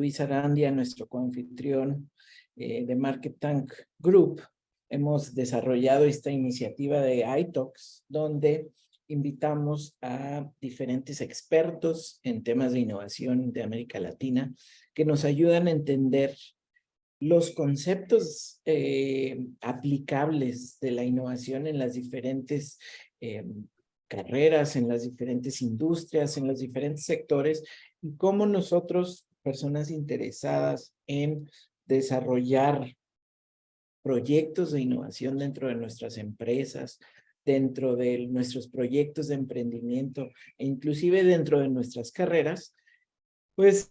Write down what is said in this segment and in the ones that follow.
Luis Arandia, nuestro coanfitrión de Market Tank Group, hemos desarrollado esta iniciativa de iTalks, donde invitamos a diferentes expertos en temas de innovación de América Latina que nos ayudan a entender los conceptos aplicables de la innovación en las diferentes carreras, en las diferentes industrias, en los diferentes sectores, y cómo nosotros, personas interesadas en desarrollar proyectos de innovación dentro de nuestras empresas, dentro de nuestros proyectos de emprendimiento e inclusive dentro de nuestras carreras, pues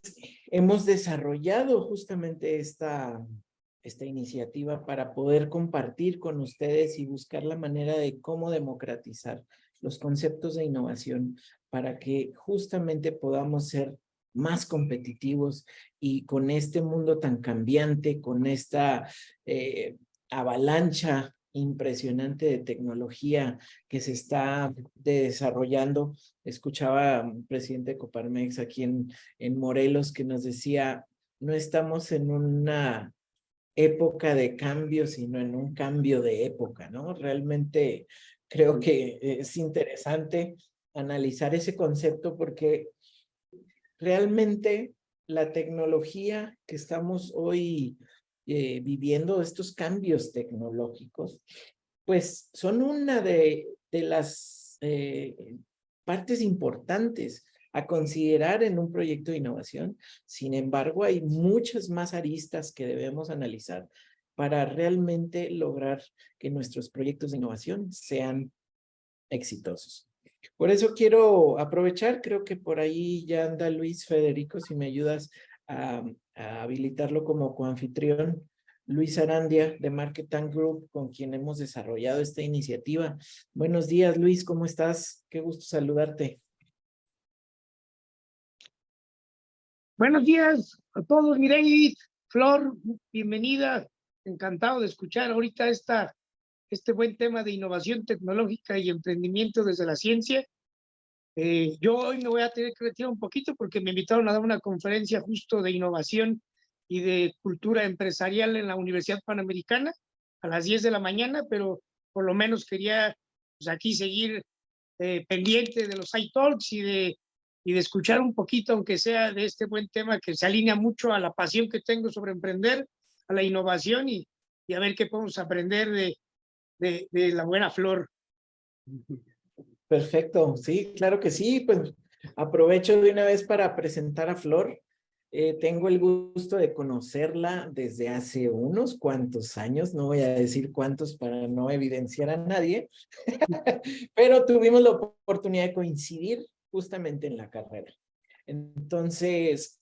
hemos desarrollado justamente esta iniciativa para poder compartir con ustedes y buscar la manera de cómo democratizar los conceptos de innovación para que justamente podamos ser más competitivos y con este mundo tan cambiante, con esta avalancha impresionante de tecnología que se está desarrollando. Escuchaba un presidente de Coparmex aquí en Morelos que nos decía, no estamos en una época de cambio, sino en un cambio de época, ¿no? Realmente creo que es interesante analizar ese concepto porque realmente la tecnología que estamos hoy viviendo, estos cambios tecnológicos, pues son una de las partes importantes a considerar en un proyecto de innovación. Sin embargo, hay muchas más aristas que debemos analizar para realmente lograr que nuestros proyectos de innovación sean exitosos. Por eso quiero aprovechar, creo que por ahí ya anda Luis Federico, si me ayudas a habilitarlo como coanfitrión. Luis Arandia de Market Tank Group, con quien hemos desarrollado esta iniciativa. Buenos días, Luis, ¿cómo estás? Qué gusto saludarte. Buenos días a todos, Mireille, Flor, bienvenida. Encantado de escuchar ahorita este buen tema de innovación tecnológica y emprendimiento desde la ciencia. Yo hoy me voy a tener que retirar un poquito porque me invitaron a dar una conferencia justo de innovación y de cultura empresarial en la Universidad Panamericana a las 10 de la mañana, pero por lo menos quería pues, aquí seguir pendiente de los iTalks y de escuchar un poquito, aunque sea de este buen tema que se alinea mucho a la pasión que tengo sobre emprender, a la innovación y a ver qué podemos aprender de la buena Flor. Perfecto, sí, claro que sí. Pues aprovecho de una vez para presentar a Flor. Tengo el gusto de conocerla desde hace unos cuantos años, no voy a decir cuántos para no evidenciar a nadie, pero tuvimos la oportunidad de coincidir justamente en la carrera. Entonces,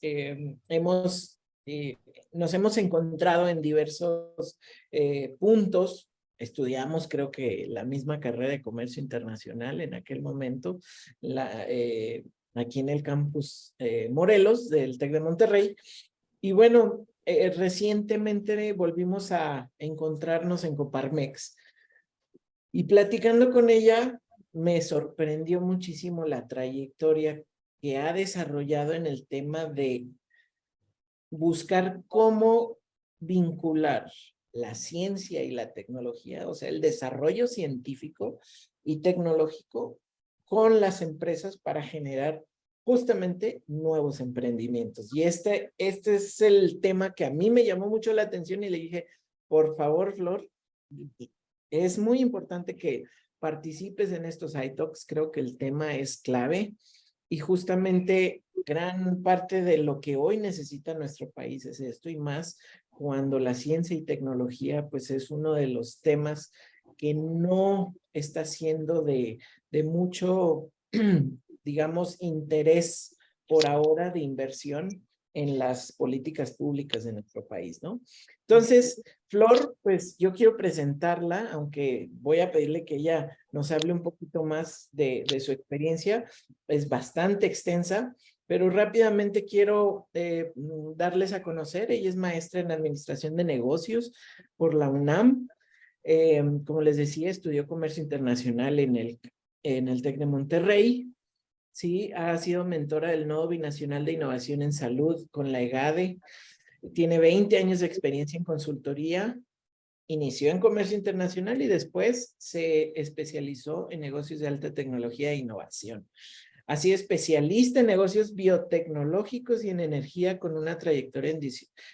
nos hemos encontrado en diversos puntos. Estudiamos, creo que la misma carrera de comercio internacional en aquel momento, aquí en el campus Morelos del TEC de Monterrey. Y bueno, recientemente volvimos a encontrarnos en Coparmex. Y platicando con ella, me sorprendió muchísimo la trayectoria que ha desarrollado en el tema de buscar cómo vincular la ciencia y la tecnología, o sea, el desarrollo científico y tecnológico con las empresas para generar justamente nuevos emprendimientos. Y este es el tema que a mí me llamó mucho la atención y le dije, por favor, Flor, es muy importante que participes en estos iTalks. Creo que el tema es clave y justamente gran parte de lo que hoy necesita nuestro país es esto y más cuando la ciencia y tecnología pues es uno de los temas que no está siendo de mucho, digamos, interés por ahora de inversión en las políticas públicas de nuestro país, ¿no? Entonces, Flor, pues yo quiero presentarla, aunque voy a pedirle que ella nos hable un poquito más de su experiencia, es bastante extensa, pero rápidamente quiero darles a conocer. Ella es maestra en Administración de Negocios por la UNAM. Como les decía, estudió Comercio Internacional en el TEC de Monterrey. Sí, ha sido mentora del Nodo Binacional de Innovación en Salud con la EGADE. Tiene 20 años de experiencia en consultoría. Inició en comercio internacional y después se especializó en negocios de alta tecnología e innovación. Ha sido especialista en negocios biotecnológicos y en energía con una trayectoria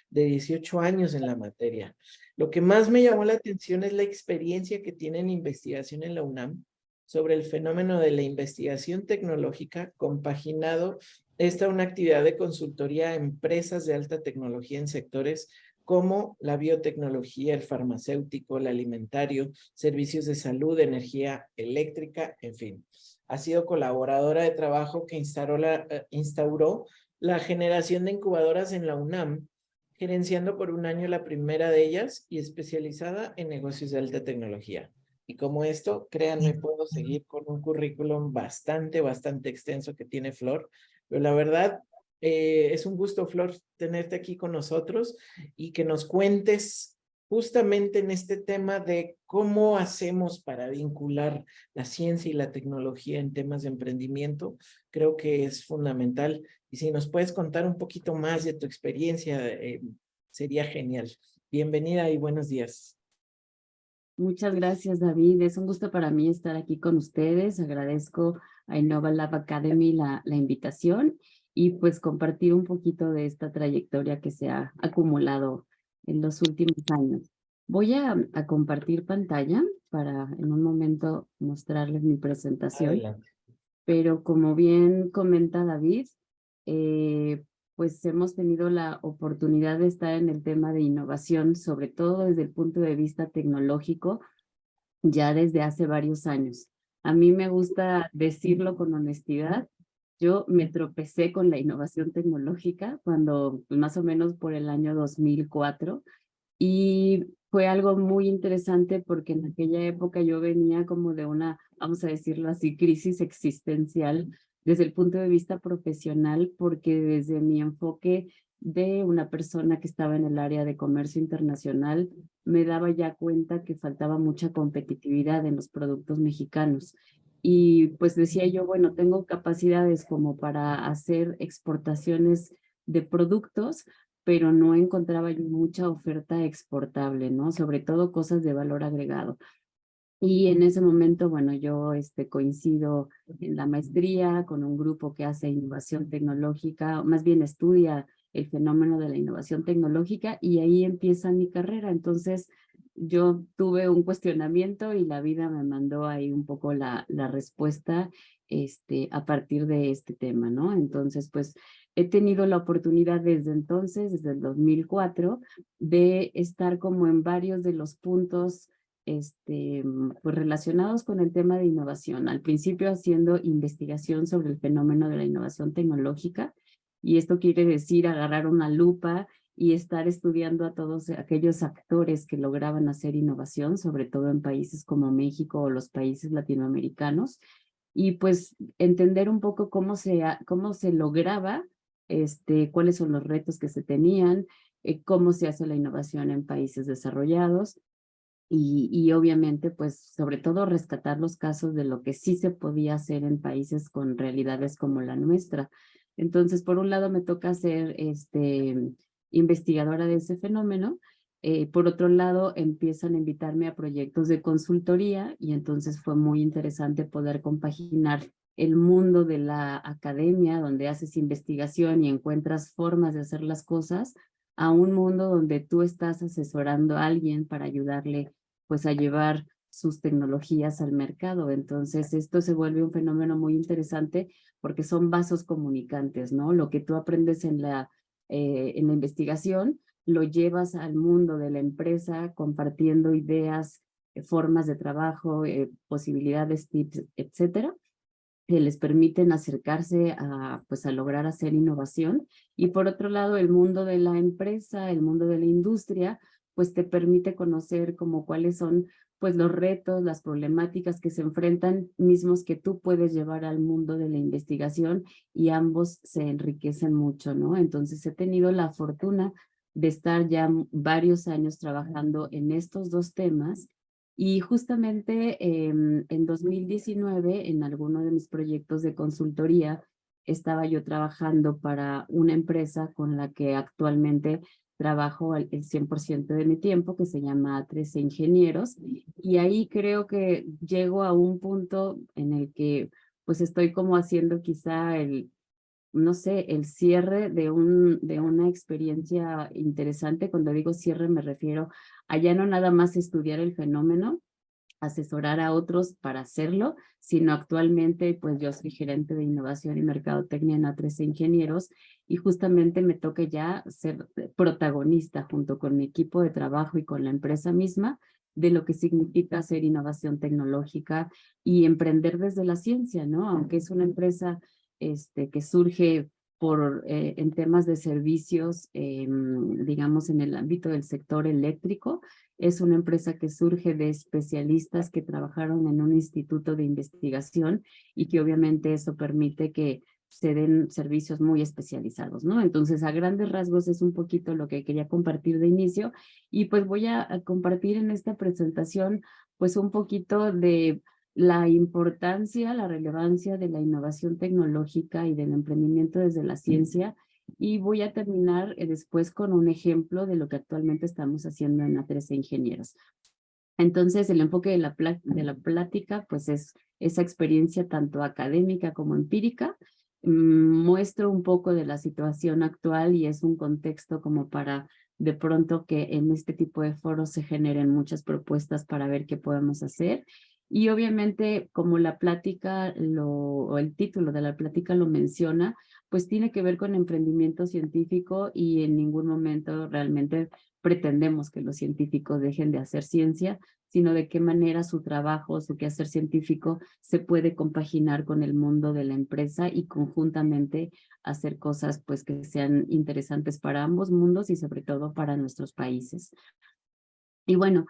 de 18 años en la materia. Lo que más me llamó la atención es la experiencia que tiene en investigación en la UNAM sobre el fenómeno de la investigación tecnológica, compaginado esta una actividad de consultoría a empresas de alta tecnología en sectores como la biotecnología, el farmacéutico, el alimentario, servicios de salud, energía eléctrica, en fin. Ha sido colaboradora de trabajo que instauró la generación de incubadoras en la UNAM, gerenciando por un año la primera de ellas y especializada en negocios de alta tecnología. Y como esto, créanme, puedo seguir con un currículum bastante extenso que tiene Flor, pero la verdad, es un gusto, Flor, tenerte aquí con nosotros y que nos cuentes justamente en este tema de cómo hacemos para vincular la ciencia y la tecnología en temas de emprendimiento. Creo que es fundamental. Y si nos puedes contar un poquito más de tu experiencia, sería genial. Bienvenida y buenos días. Muchas gracias, David. Es un gusto para mí estar aquí con ustedes. Agradezco a Innova Lab Academy la invitación y pues compartir un poquito de esta trayectoria que se ha acumulado en los últimos años. Voy a compartir pantalla para en un momento mostrarles mi presentación. Adelante. Pero como bien comenta David, eh, pues hemos tenido la oportunidad de estar en el tema de innovación, sobre todo desde el punto de vista tecnológico, ya desde hace varios años. A mí me gusta decirlo con honestidad. Yo me tropecé con la innovación tecnológica cuando, pues, más o menos por el año 2004, y fue algo muy interesante porque en aquella época yo venía como de una, vamos a decirlo así, crisis existencial desde el punto de vista profesional, porque desde mi enfoque de una persona que estaba en el área de comercio internacional, me daba ya cuenta que faltaba mucha competitividad en los productos mexicanos. Y pues decía yo, bueno, tengo capacidades como para hacer exportaciones de productos, pero no encontraba yo mucha oferta exportable, ¿no? Sobre todo cosas de valor agregado. Y en ese momento, bueno, yo coincido en la maestría con un grupo que hace innovación tecnológica, más bien estudia el fenómeno de la innovación tecnológica, y ahí empieza mi carrera. Entonces, yo tuve un cuestionamiento y la vida me mandó ahí un poco la respuesta a partir de este tema, ¿no? Entonces, pues he tenido la oportunidad desde entonces, desde el 2004, de estar como en varios de los puntos pues relacionados con el tema de innovación. Al principio haciendo investigación sobre el fenómeno de la innovación tecnológica, y esto quiere decir agarrar una lupa y estar estudiando a todos aquellos actores que lograban hacer innovación, sobre todo en países como México o los países latinoamericanos, y pues entender un poco cómo se lograba, cuáles son los retos que se tenían, cómo se hace la innovación en países desarrollados, y obviamente, pues, sobre todo rescatar los casos de lo que sí se podía hacer en países con realidades como la nuestra. Entonces, por un lado me toca ser investigadora de ese fenómeno. Por otro lado, empiezan a invitarme a proyectos de consultoría, y entonces fue muy interesante poder compaginar el mundo de la academia, donde haces investigación y encuentras formas de hacer las cosas, a un mundo donde tú estás asesorando a alguien para ayudarle pues a llevar sus tecnologías al mercado. Entonces esto se vuelve un fenómeno muy interesante porque son vasos comunicantes, ¿no? Lo que tú aprendes en la investigación lo llevas al mundo de la empresa compartiendo ideas, formas de trabajo, posibilidades, tips, etcétera, que les permiten acercarse pues a lograr hacer innovación. Y por otro lado, el mundo de la empresa, el mundo de la industria, pues te permite conocer como cuáles son pues los retos, las problemáticas que se enfrentan, mismos que tú puedes llevar al mundo de la investigación, y ambos se enriquecen mucho, ¿no? Entonces he tenido la fortuna de estar ya varios años trabajando en estos dos temas, Y justamente en 2019, en alguno de mis proyectos de consultoría, estaba yo trabajando para una empresa con la que actualmente trabajo el 100% de mi tiempo, que se llama 13 Ingenieros, y ahí creo que llego a un punto en el que pues estoy como haciendo quizá no sé, el cierre de una experiencia interesante. Cuando digo cierre me refiero a ya no nada más estudiar el fenómeno, asesorar a otros para hacerlo, sino actualmente pues yo soy gerente de innovación y mercadotecnia en A13 Ingenieros y justamente me toca ya ser protagonista junto con mi equipo de trabajo y con la empresa misma de lo que significa hacer innovación tecnológica y emprender desde la ciencia, ¿no? Aunque es una empresa que surge en temas de servicios, digamos, en el ámbito del sector eléctrico. Es una empresa que surge de especialistas que trabajaron en un instituto de investigación y que obviamente eso permite que se den servicios muy especializados, ¿no? Entonces, a grandes rasgos es un poquito lo que quería compartir de inicio y pues voy a compartir en esta presentación pues un poquito de la importancia, la relevancia de la innovación tecnológica y del emprendimiento desde la ciencia. Y voy a terminar después con un ejemplo de lo que actualmente estamos haciendo en A13 Ingenieros. Entonces, el enfoque de la plática, pues es esa experiencia tanto académica como empírica. Muestro un poco de la situación actual y es un contexto como para de pronto que en este tipo de foros se generen muchas propuestas para ver qué podemos hacer. Y obviamente, como la plática o el título de la plática lo menciona, pues tiene que ver con emprendimiento científico y en ningún momento realmente pretendemos que los científicos dejen de hacer ciencia, sino de qué manera su trabajo, su quehacer científico se puede compaginar con el mundo de la empresa y conjuntamente hacer cosas pues que sean interesantes para ambos mundos y sobre todo para nuestros países. Y bueno,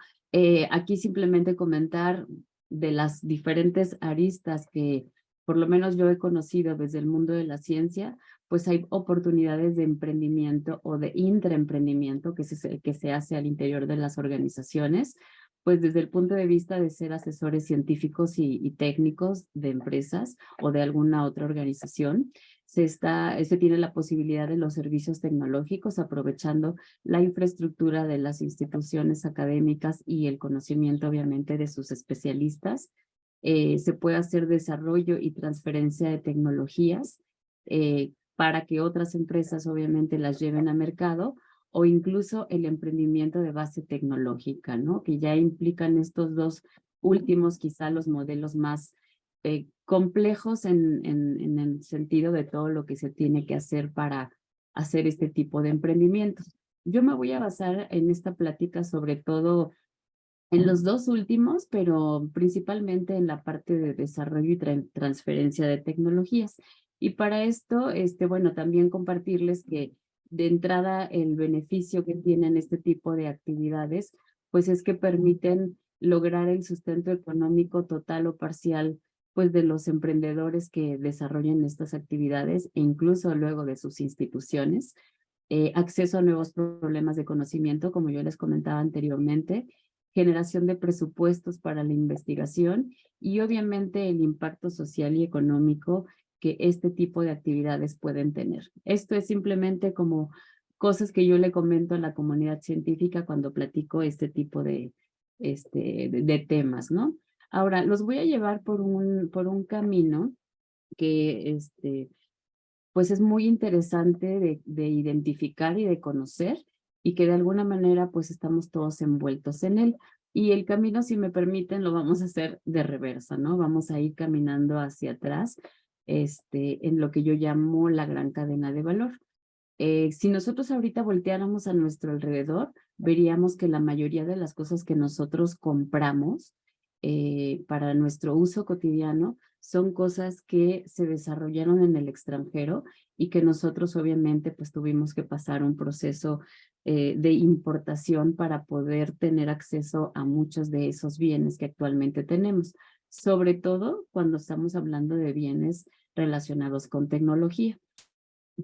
aquí simplemente comentar de las diferentes aristas que por lo menos yo he conocido desde el mundo de la ciencia, pues hay oportunidades de emprendimiento o de intraemprendimiento que se hace al interior de las organizaciones, pues desde el punto de vista de ser asesores científicos y técnicos de empresas o de alguna otra organización. Se tiene la posibilidad de los servicios tecnológicos aprovechando la infraestructura de las instituciones académicas y el conocimiento, obviamente, de sus especialistas. Se puede hacer desarrollo y transferencia de tecnologías para que otras empresas, obviamente, las lleven a mercado o incluso el emprendimiento de base tecnológica, ¿no? Que ya implican estos dos últimos, quizá los modelos más complejos en el sentido de todo lo que se tiene que hacer para hacer este tipo de emprendimientos. Yo me voy a basar en esta plática sobre todo en los dos últimos, pero principalmente en la parte de desarrollo y transferencia de tecnologías. Y para esto, bueno, también compartirles que de entrada el beneficio que tienen este tipo de actividades, pues es que permiten lograr el sustento económico total o parcial, pues de los emprendedores que desarrollan estas actividades e incluso luego de sus instituciones. Acceso a nuevos problemas de conocimiento, como yo les comentaba anteriormente, generación de presupuestos para la investigación y obviamente el impacto social y económico que este tipo de actividades pueden tener. Esto es simplemente como cosas que yo le comento a la comunidad científica cuando platico este tipo de temas, ¿no? Ahora, los voy a llevar por un camino que pues es muy interesante de identificar y de conocer y que de alguna manera pues estamos todos envueltos en él. Y el camino, si me permiten, lo vamos a hacer de reversa, ¿no? Vamos a ir caminando hacia atrás en lo que yo llamo la gran cadena de valor. Si nosotros ahorita volteáramos a nuestro alrededor, veríamos que la mayoría de las cosas que nosotros compramos para nuestro uso cotidiano son cosas que se desarrollaron en el extranjero y que nosotros obviamente pues tuvimos que pasar un proceso de importación para poder tener acceso a muchos de esos bienes que actualmente tenemos, sobre todo cuando estamos hablando de bienes relacionados con tecnología.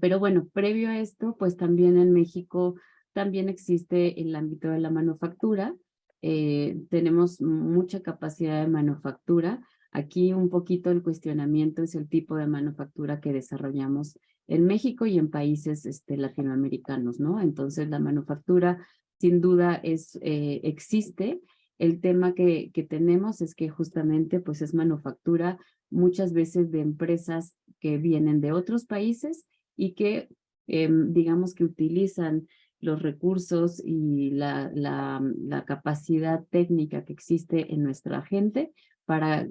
Pero bueno, previo a esto, pues también en México también existe el ámbito de la manufactura, tenemos mucha capacidad de manufactura. Aquí un poquito el cuestionamiento es el tipo de manufactura que desarrollamos en México y en países latinoamericanos, ¿no? Entonces la manufactura sin duda existe. El tema que tenemos es que justamente pues es manufactura muchas veces de empresas que vienen de otros países y que digamos que utilizan los recursos y la capacidad técnica que existe en nuestra gente para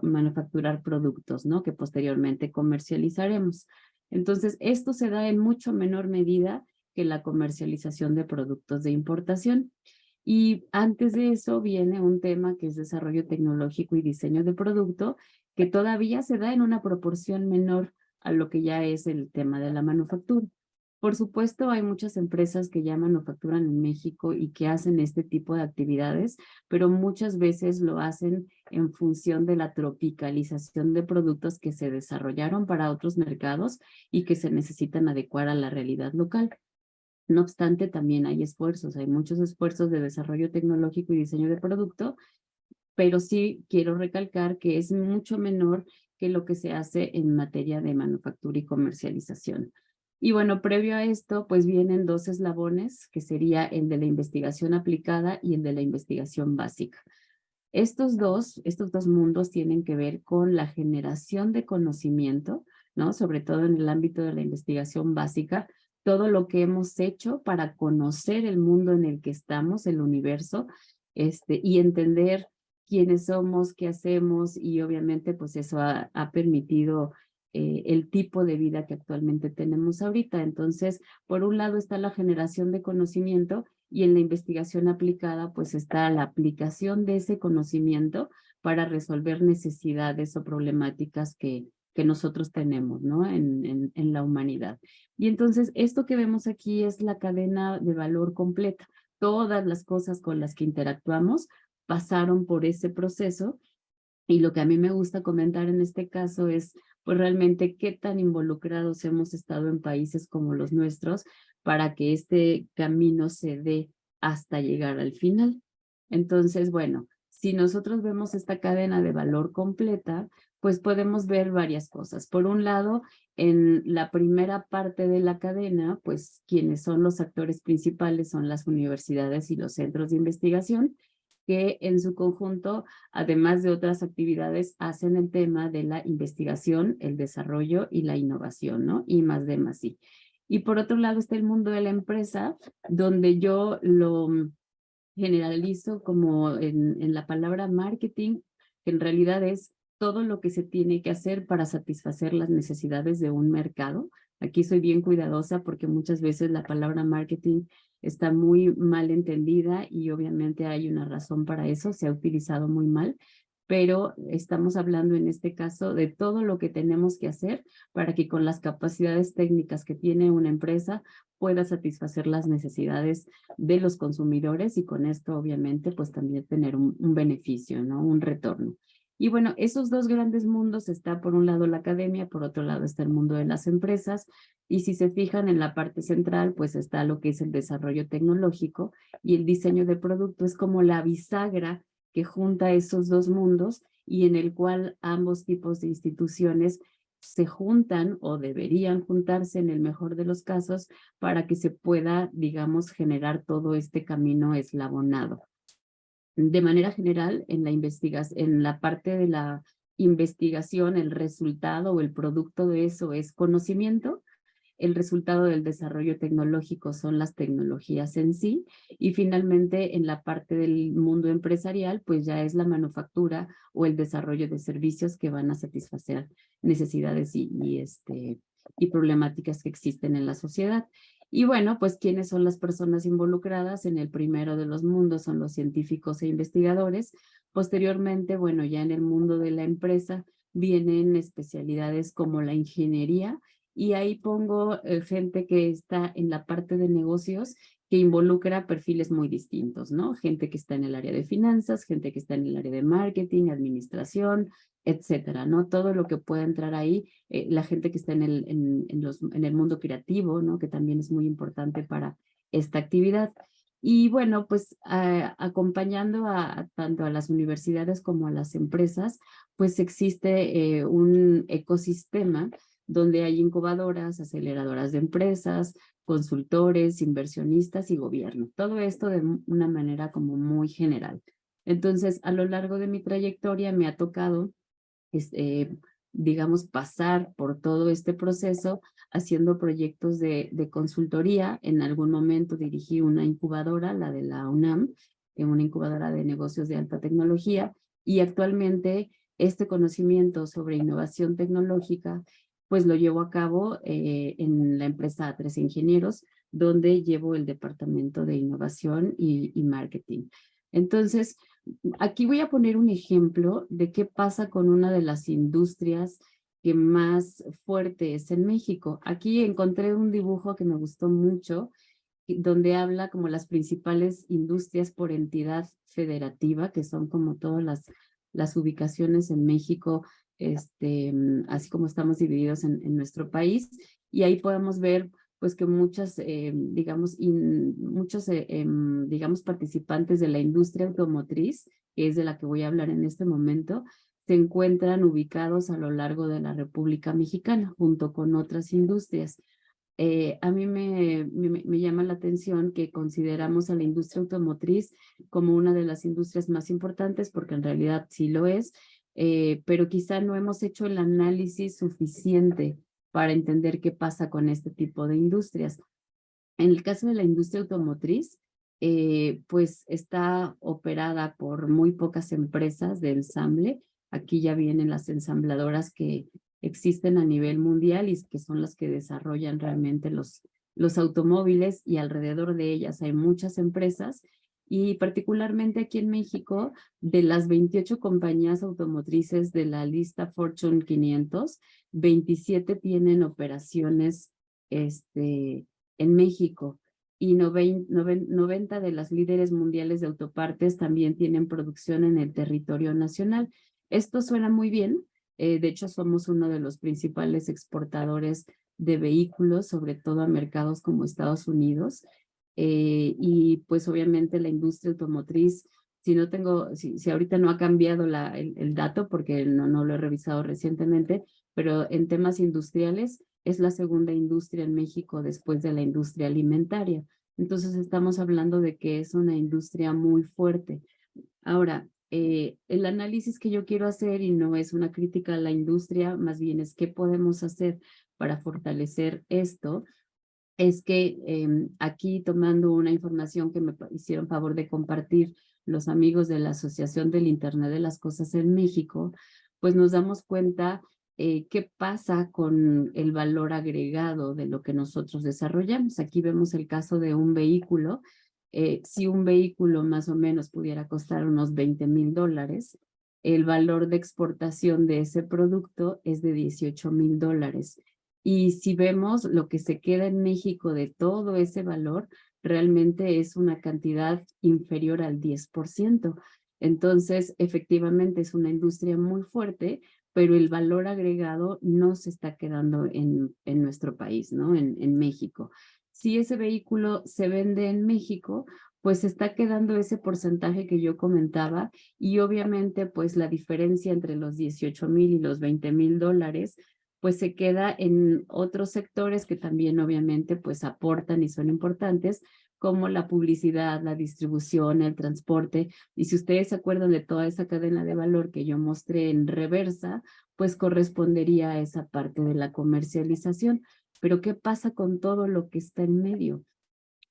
manufacturar productos, ¿no? Que posteriormente comercializaremos. Entonces, esto se da en mucho menor medida que la comercialización de productos de importación. Y antes de eso viene un tema que es desarrollo tecnológico y diseño de producto, que todavía se da en una proporción menor a lo que ya es el tema de la manufactura. Por supuesto, hay muchas empresas que ya manufacturan en México y que hacen este tipo de actividades, pero muchas veces lo hacen en función de la tropicalización de productos que se desarrollaron para otros mercados y que se necesitan adecuar a la realidad local. No obstante, también hay esfuerzos, hay muchos esfuerzos de desarrollo tecnológico y diseño de producto, pero sí quiero recalcar que es mucho menor que lo que se hace en materia de manufactura y comercialización. Y bueno, previo a esto, pues vienen dos eslabones, que sería el de la investigación aplicada y el de la investigación básica. Estos dos mundos tienen que ver con la generación de conocimiento, ¿no? Sobre todo en el ámbito de la investigación básica, todo lo que hemos hecho para conocer el mundo en el que estamos, el universo, y entender quiénes somos, qué hacemos, y obviamente pues eso ha permitido el tipo de vida que actualmente tenemos ahorita. Entonces, por un lado está la generación de conocimiento y en la investigación aplicada pues está la aplicación de ese conocimiento para resolver necesidades o problemáticas que nosotros tenemos, ¿no? En la humanidad. Y entonces esto que vemos aquí es la cadena de valor completa. Todas las cosas con las que interactuamos pasaron por ese proceso y lo que a mí me gusta comentar en este caso es, pues realmente qué tan involucrados hemos estado en países como los nuestros para que este camino se dé hasta llegar al final. Entonces, bueno, si nosotros vemos esta cadena de valor completa, pues podemos ver varias cosas. Por un lado, en la primera parte de la cadena, pues quienes son los actores principales son las universidades y los centros de investigación, que en su conjunto, además de otras actividades, hacen el tema de la investigación, el desarrollo y la innovación, ¿no? Y más de más sí. Y por otro lado está el mundo de la empresa, donde yo lo generalizo como en la palabra marketing, que en realidad es todo lo que se tiene que hacer para satisfacer las necesidades de un mercado. Aquí soy bien cuidadosa porque muchas veces la palabra marketing está muy mal entendida y obviamente hay una razón para eso, se ha utilizado muy mal, pero estamos hablando en este caso de todo lo que tenemos que hacer para que con las capacidades técnicas que tiene una empresa pueda satisfacer las necesidades de los consumidores y con esto obviamente pues también tener un beneficio, ¿no? Un retorno. Y bueno, esos dos grandes mundos está por un lado la academia, por otro lado está el mundo de las empresas y si se fijan en la parte central pues está lo que es el desarrollo tecnológico y el diseño de producto es como la bisagra que junta esos dos mundos y en el cual ambos tipos de instituciones se juntan o deberían juntarse en el mejor de los casos para que se pueda, digamos, generar todo este camino eslabonado. De manera general, en la parte de la investigación, el resultado o el producto de eso es conocimiento. El resultado del desarrollo tecnológico son las tecnologías en sí y finalmente en la parte del mundo empresarial pues ya es la manufactura o el desarrollo de servicios que van a satisfacer necesidades y problemáticas que existen en la sociedad. Y bueno, pues ¿quiénes son las personas involucradas? En el primero de los mundos son los científicos e investigadores. Posteriormente, bueno, ya en el mundo de la empresa vienen especialidades como la ingeniería, y ahí pongo gente que está en la parte de negocios que involucra perfiles muy distintos, ¿no? Gente que está en el área de finanzas, gente que está en el área de marketing, administración, etcétera, ¿no? Todo lo que pueda entrar ahí, la gente que está en el mundo creativo, ¿no? Que también es muy importante para esta actividad. Y bueno, pues acompañando tanto a las universidades como a las empresas, pues existe un ecosistema donde hay incubadoras, aceleradoras de empresas, consultores, inversionistas y gobierno. Todo esto de una manera como muy general. Entonces, a lo largo de mi trayectoria me ha tocado, digamos, pasar por todo este proceso haciendo proyectos de consultoría. En algún momento dirigí una incubadora, la de la UNAM, una incubadora de negocios de alta tecnología, y actualmente este conocimiento sobre innovación tecnológica pues lo llevo a cabo en la empresa A3 Ingenieros, donde llevo el departamento de innovación y marketing. Entonces, aquí voy a poner un ejemplo de qué pasa con una de las industrias que más fuerte es en México. Aquí encontré un dibujo que me gustó mucho, donde habla como las principales industrias por entidad federativa, que son como todas las ubicaciones en México, así como estamos divididos en nuestro país. Y ahí podemos ver pues que muchas, digamos, digamos, participantes de la industria automotriz, que es de la que voy a hablar en este momento, se encuentran ubicados a lo largo de la República Mexicana, junto con otras industrias. A mí me llama la atención que consideramos a la industria automotriz como una de las industrias más importantes, porque en realidad sí lo es, pero quizá no hemos hecho el análisis suficiente para entender qué pasa con este tipo de industrias. En el caso de la industria automotriz, pues está operada por muy pocas empresas de ensamble. Aquí ya vienen las ensambladoras que existen a nivel mundial y que son las que desarrollan realmente los automóviles, y alrededor de ellas hay muchas empresas. Y particularmente aquí en México, de las 28 compañías automotrices de la lista Fortune 500, 27 tienen operaciones en México, y 90 de las líderes mundiales de autopartes también tienen producción en el territorio nacional. Esto suena muy bien. De hecho, somos uno de los principales exportadores de vehículos, sobre todo a mercados como Estados Unidos. Y pues obviamente la industria automotriz, si ahorita no ha cambiado el dato, porque no lo he revisado recientemente, pero en temas industriales es la segunda industria en México después de la industria alimentaria. Entonces estamos hablando de que es una industria muy fuerte. Ahora, el análisis que yo quiero hacer, y no es una crítica a la industria, más bien es qué podemos hacer para fortalecer esto, es que aquí, tomando una información que me hicieron favor de compartir los amigos de la Asociación del Internet de las Cosas en México, pues nos damos cuenta qué pasa con el valor agregado de lo que nosotros desarrollamos. Aquí vemos el caso de un vehículo. Si un vehículo más o menos pudiera costar unos $20,000, el valor de exportación de ese producto es de $18,000. Y si vemos lo que se queda en México de todo ese valor, realmente es una cantidad inferior al 10%. Entonces, efectivamente es una industria muy fuerte, pero el valor agregado no se está quedando en nuestro país, ¿no? En México. Si ese vehículo se vende en México, pues está quedando ese porcentaje que yo comentaba, y obviamente pues la diferencia entre los $18,000 y los $20,000 pues se queda en otros sectores que también obviamente pues aportan y son importantes, como la publicidad, la distribución, el transporte. Y si ustedes se acuerdan de toda esa cadena de valor que yo mostré en reversa, pues correspondería a esa parte de la comercialización. Pero ¿qué pasa con todo lo que está en medio?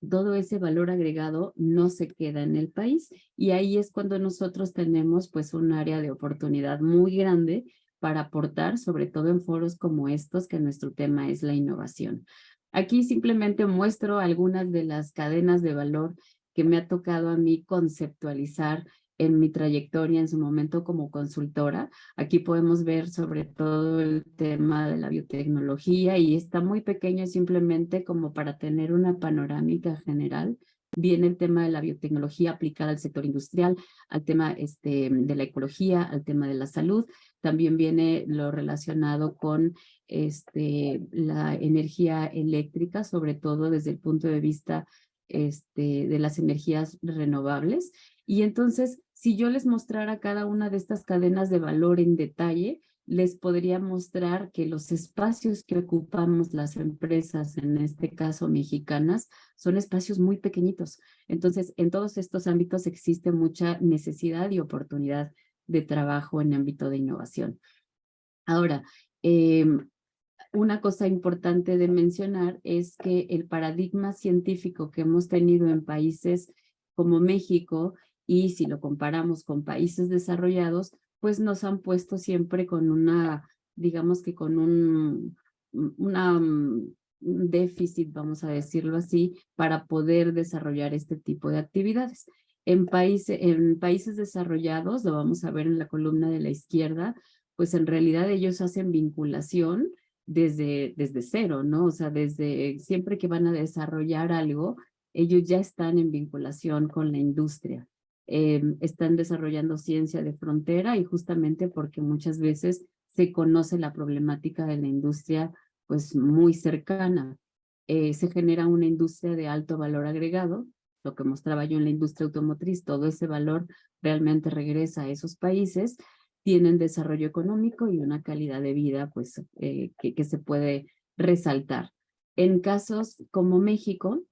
Todo ese valor agregado no se queda en el país, y ahí es cuando nosotros tenemos pues un área de oportunidad muy grande para aportar, sobre todo en foros como estos, que nuestro tema es la innovación. Aquí simplemente muestro algunas de las cadenas de valor que me ha tocado a mí conceptualizar en mi trayectoria en su momento como consultora. Aquí podemos ver sobre todo el tema de la biotecnología, y está muy pequeño simplemente como para tener una panorámica general. Viene el tema de la biotecnología aplicada al sector industrial, al tema de la ecología, al tema de la salud. También viene lo relacionado con la energía eléctrica, sobre todo desde el punto de vista de las energías renovables. Y entonces, si yo les mostrara cada una de estas cadenas de valor en detalle, les podría mostrar que los espacios que ocupamos las empresas, en este caso mexicanas, son espacios muy pequeñitos. Entonces, en todos estos ámbitos existe mucha necesidad y oportunidad de trabajo en el ámbito de innovación. Ahora, una cosa importante de mencionar es que el paradigma científico que hemos tenido en países como México, y si lo comparamos con países desarrollados, pues nos han puesto siempre con una, digamos que con un déficit, vamos a decirlo así, para poder desarrollar este tipo de actividades. En países desarrollados, lo vamos a ver en la columna de la izquierda, pues en realidad ellos hacen vinculación desde cero, ¿no? O sea, desde siempre que van a desarrollar algo, ellos ya están en vinculación con la industria. Están desarrollando ciencia de frontera y justamente porque muchas veces se conoce la problemática de la industria pues muy cercana. Se genera una industria de alto valor agregado, lo que mostraba yo en la industria automotriz, todo ese valor realmente regresa a esos países, tienen desarrollo económico y una calidad de vida pues que se puede resaltar. En casos como México,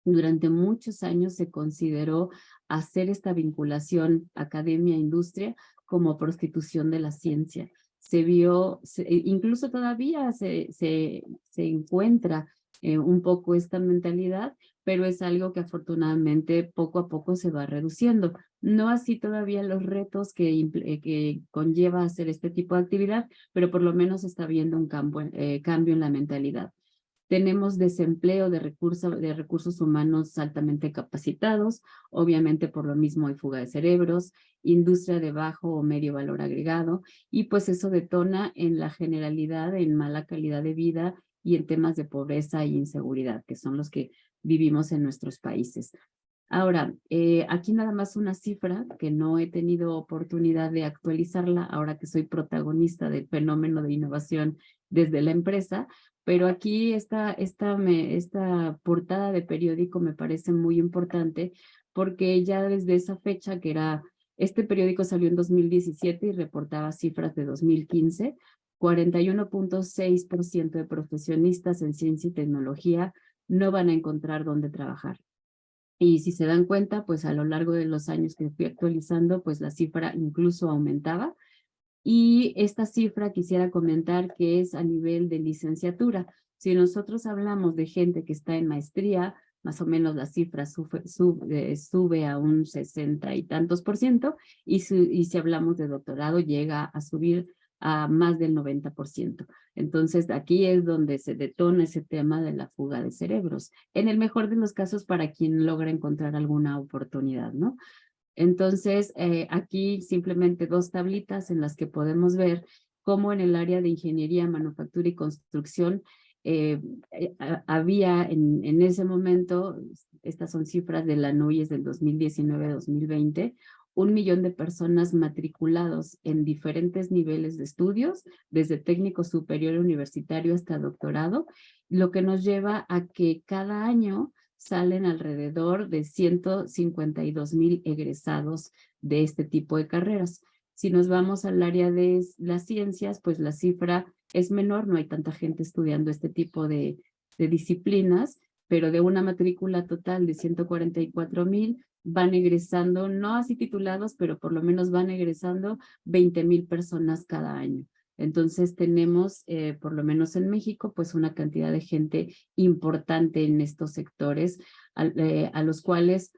durante muchos años se consideró hacer esta vinculación academia-industria como prostitución de la ciencia. Se vio, incluso todavía se encuentra un poco esta mentalidad, pero es algo que afortunadamente poco a poco se va reduciendo. No así todavía los retos que conlleva hacer este tipo de actividad, pero por lo menos está habiendo un cambio en la mentalidad. Tenemos desempleo de recursos humanos altamente capacitados, obviamente por lo mismo hay fuga de cerebros, industria de bajo o medio valor agregado, y pues eso detona en la generalidad, en mala calidad de vida y en temas de pobreza e inseguridad, que son los que vivimos en nuestros países. Ahora, aquí nada más una cifra que no he tenido oportunidad de actualizarla ahora que soy protagonista del fenómeno de innovación desde la empresa, pero aquí esta portada de periódico me parece muy importante porque ya desde esa fecha este periódico salió en 2017 y reportaba cifras de 2015, 41.6% de profesionistas en ciencia y tecnología no van a encontrar dónde trabajar. Y si se dan cuenta, pues a lo largo de los años que fui actualizando, pues la cifra incluso aumentaba. Y esta cifra quisiera comentar que es a nivel de licenciatura. Si nosotros hablamos de gente que está en maestría, más o menos la cifra sube a un 60 y tantos %, y si hablamos de doctorado llega a subir a más del 90%. Entonces, aquí es donde se detona ese tema de la fuga de cerebros, en el mejor de los casos para quien logra encontrar alguna oportunidad, ¿no? Entonces, aquí simplemente dos tablitas en las que podemos ver cómo en el área de ingeniería, manufactura y construcción había en ese momento, estas son cifras de la NUYES del 2019-2020, 1 millón de personas matriculados en diferentes niveles de estudios, desde técnico superior universitario hasta doctorado, lo que nos lleva a que cada año salen alrededor de 152,000 egresados de este tipo de carreras. Si nos vamos al área de las ciencias, pues la cifra es menor, no hay tanta gente estudiando este tipo de disciplinas, pero de una matrícula total de 144,000, van egresando, no así titulados, pero por lo menos van egresando 20,000 personas cada año. Entonces tenemos, por lo menos en México, pues una cantidad de gente importante en estos sectores, a los cuales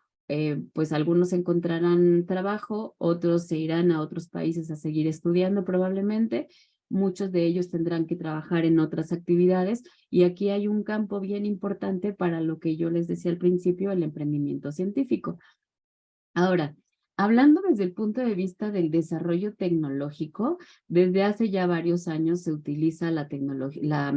pues algunos encontrarán trabajo, otros se irán a otros países a seguir estudiando probablemente, muchos de ellos tendrán que trabajar en otras actividades y aquí hay un campo bien importante para lo que yo les decía al principio, el emprendimiento científico. Ahora, hablando desde el punto de vista del desarrollo tecnológico, desde hace ya varios años se utiliza la tecnología,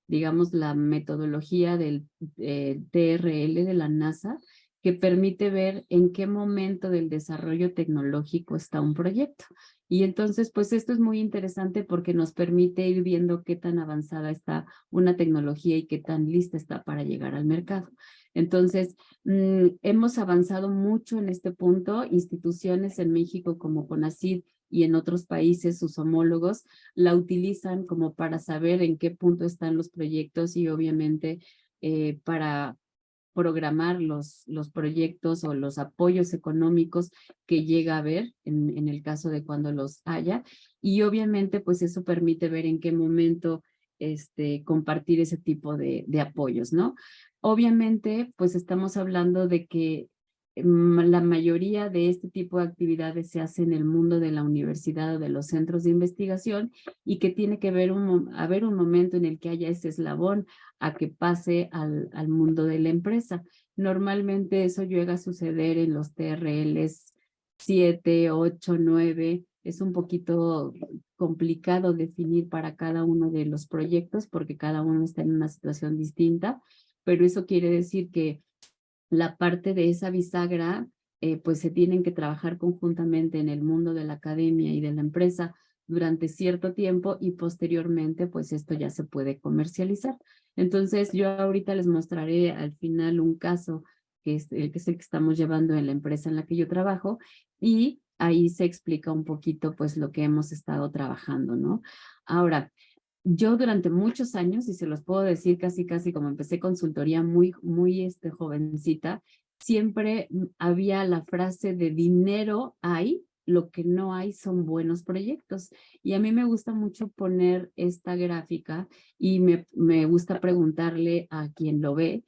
digamos, la metodología del TRL de la NASA, que permite ver en qué momento del desarrollo tecnológico está un proyecto. Y entonces, pues esto es muy interesante porque nos permite ir viendo qué tan avanzada está una tecnología y qué tan lista está para llegar al mercado. Entonces, hemos avanzado mucho en este punto. Instituciones en México como CONACYT y en otros países, sus homólogos, la utilizan como para saber en qué punto están los proyectos y obviamente para programar los proyectos o los apoyos económicos que llega a haber en el caso de cuando los haya. Y obviamente, pues eso permite ver en qué momento compartir ese tipo de apoyos, ¿no? Obviamente, pues estamos hablando de que la mayoría de este tipo de actividades se hace en el mundo de la universidad o de los centros de investigación y que tiene que haber un momento en el que haya ese eslabón a que pase al mundo de la empresa. Normalmente eso llega a suceder en los TRLs 7, 8, 9. Es un poquito complicado definir para cada uno de los proyectos porque cada uno está en una situación distinta, pero eso quiere decir que la parte de esa bisagra, pues se tienen que trabajar conjuntamente en el mundo de la academia y de la empresa durante cierto tiempo y posteriormente, pues esto ya se puede comercializar. Entonces, yo ahorita les mostraré al final un caso que es el que estamos llevando en la empresa en la que yo trabajo y ahí se explica un poquito, pues, lo que hemos estado trabajando, ¿no? Ahora, yo durante muchos años, y se los puedo decir casi como empecé consultoría muy jovencita, siempre había la frase de dinero hay, lo que no hay son buenos proyectos. Y a mí me gusta mucho poner esta gráfica y me gusta preguntarle a quien lo ve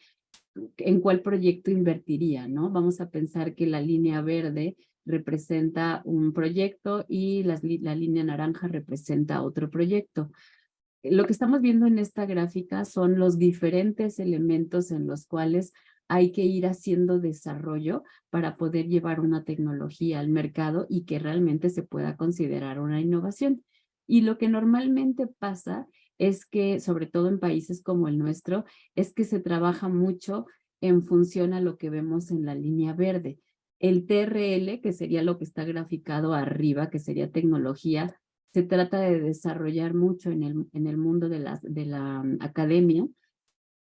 en cuál proyecto invertiría, ¿no? Vamos a pensar que la línea verde representa un proyecto y la línea naranja representa otro proyecto. Lo que estamos viendo en esta gráfica son los diferentes elementos en los cuales hay que ir haciendo desarrollo para poder llevar una tecnología al mercado y que realmente se pueda considerar una innovación. Y lo que normalmente pasa es que, sobre todo en países como el nuestro, es que se trabaja mucho en función a lo que vemos en la línea verde. El TRL, que sería lo que está graficado arriba, que sería tecnología, se trata de desarrollar mucho en el mundo de la academia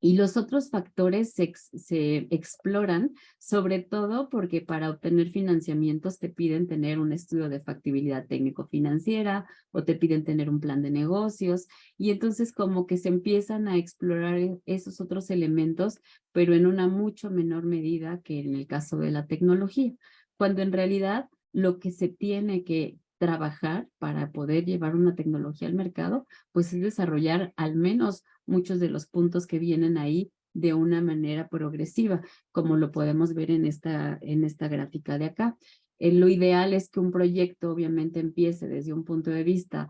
y los otros factores se exploran, sobre todo porque para obtener financiamientos te piden tener un estudio de factibilidad técnico-financiera o te piden tener un plan de negocios y entonces como que se empiezan a explorar esos otros elementos, pero en una mucho menor medida que en el caso de la tecnología, cuando en realidad lo que se tiene que trabajar para poder llevar una tecnología al mercado, pues es desarrollar al menos muchos de los puntos que vienen ahí de una manera progresiva, como lo podemos ver en esta gráfica de acá. Lo ideal es que un proyecto obviamente empiece desde un punto de vista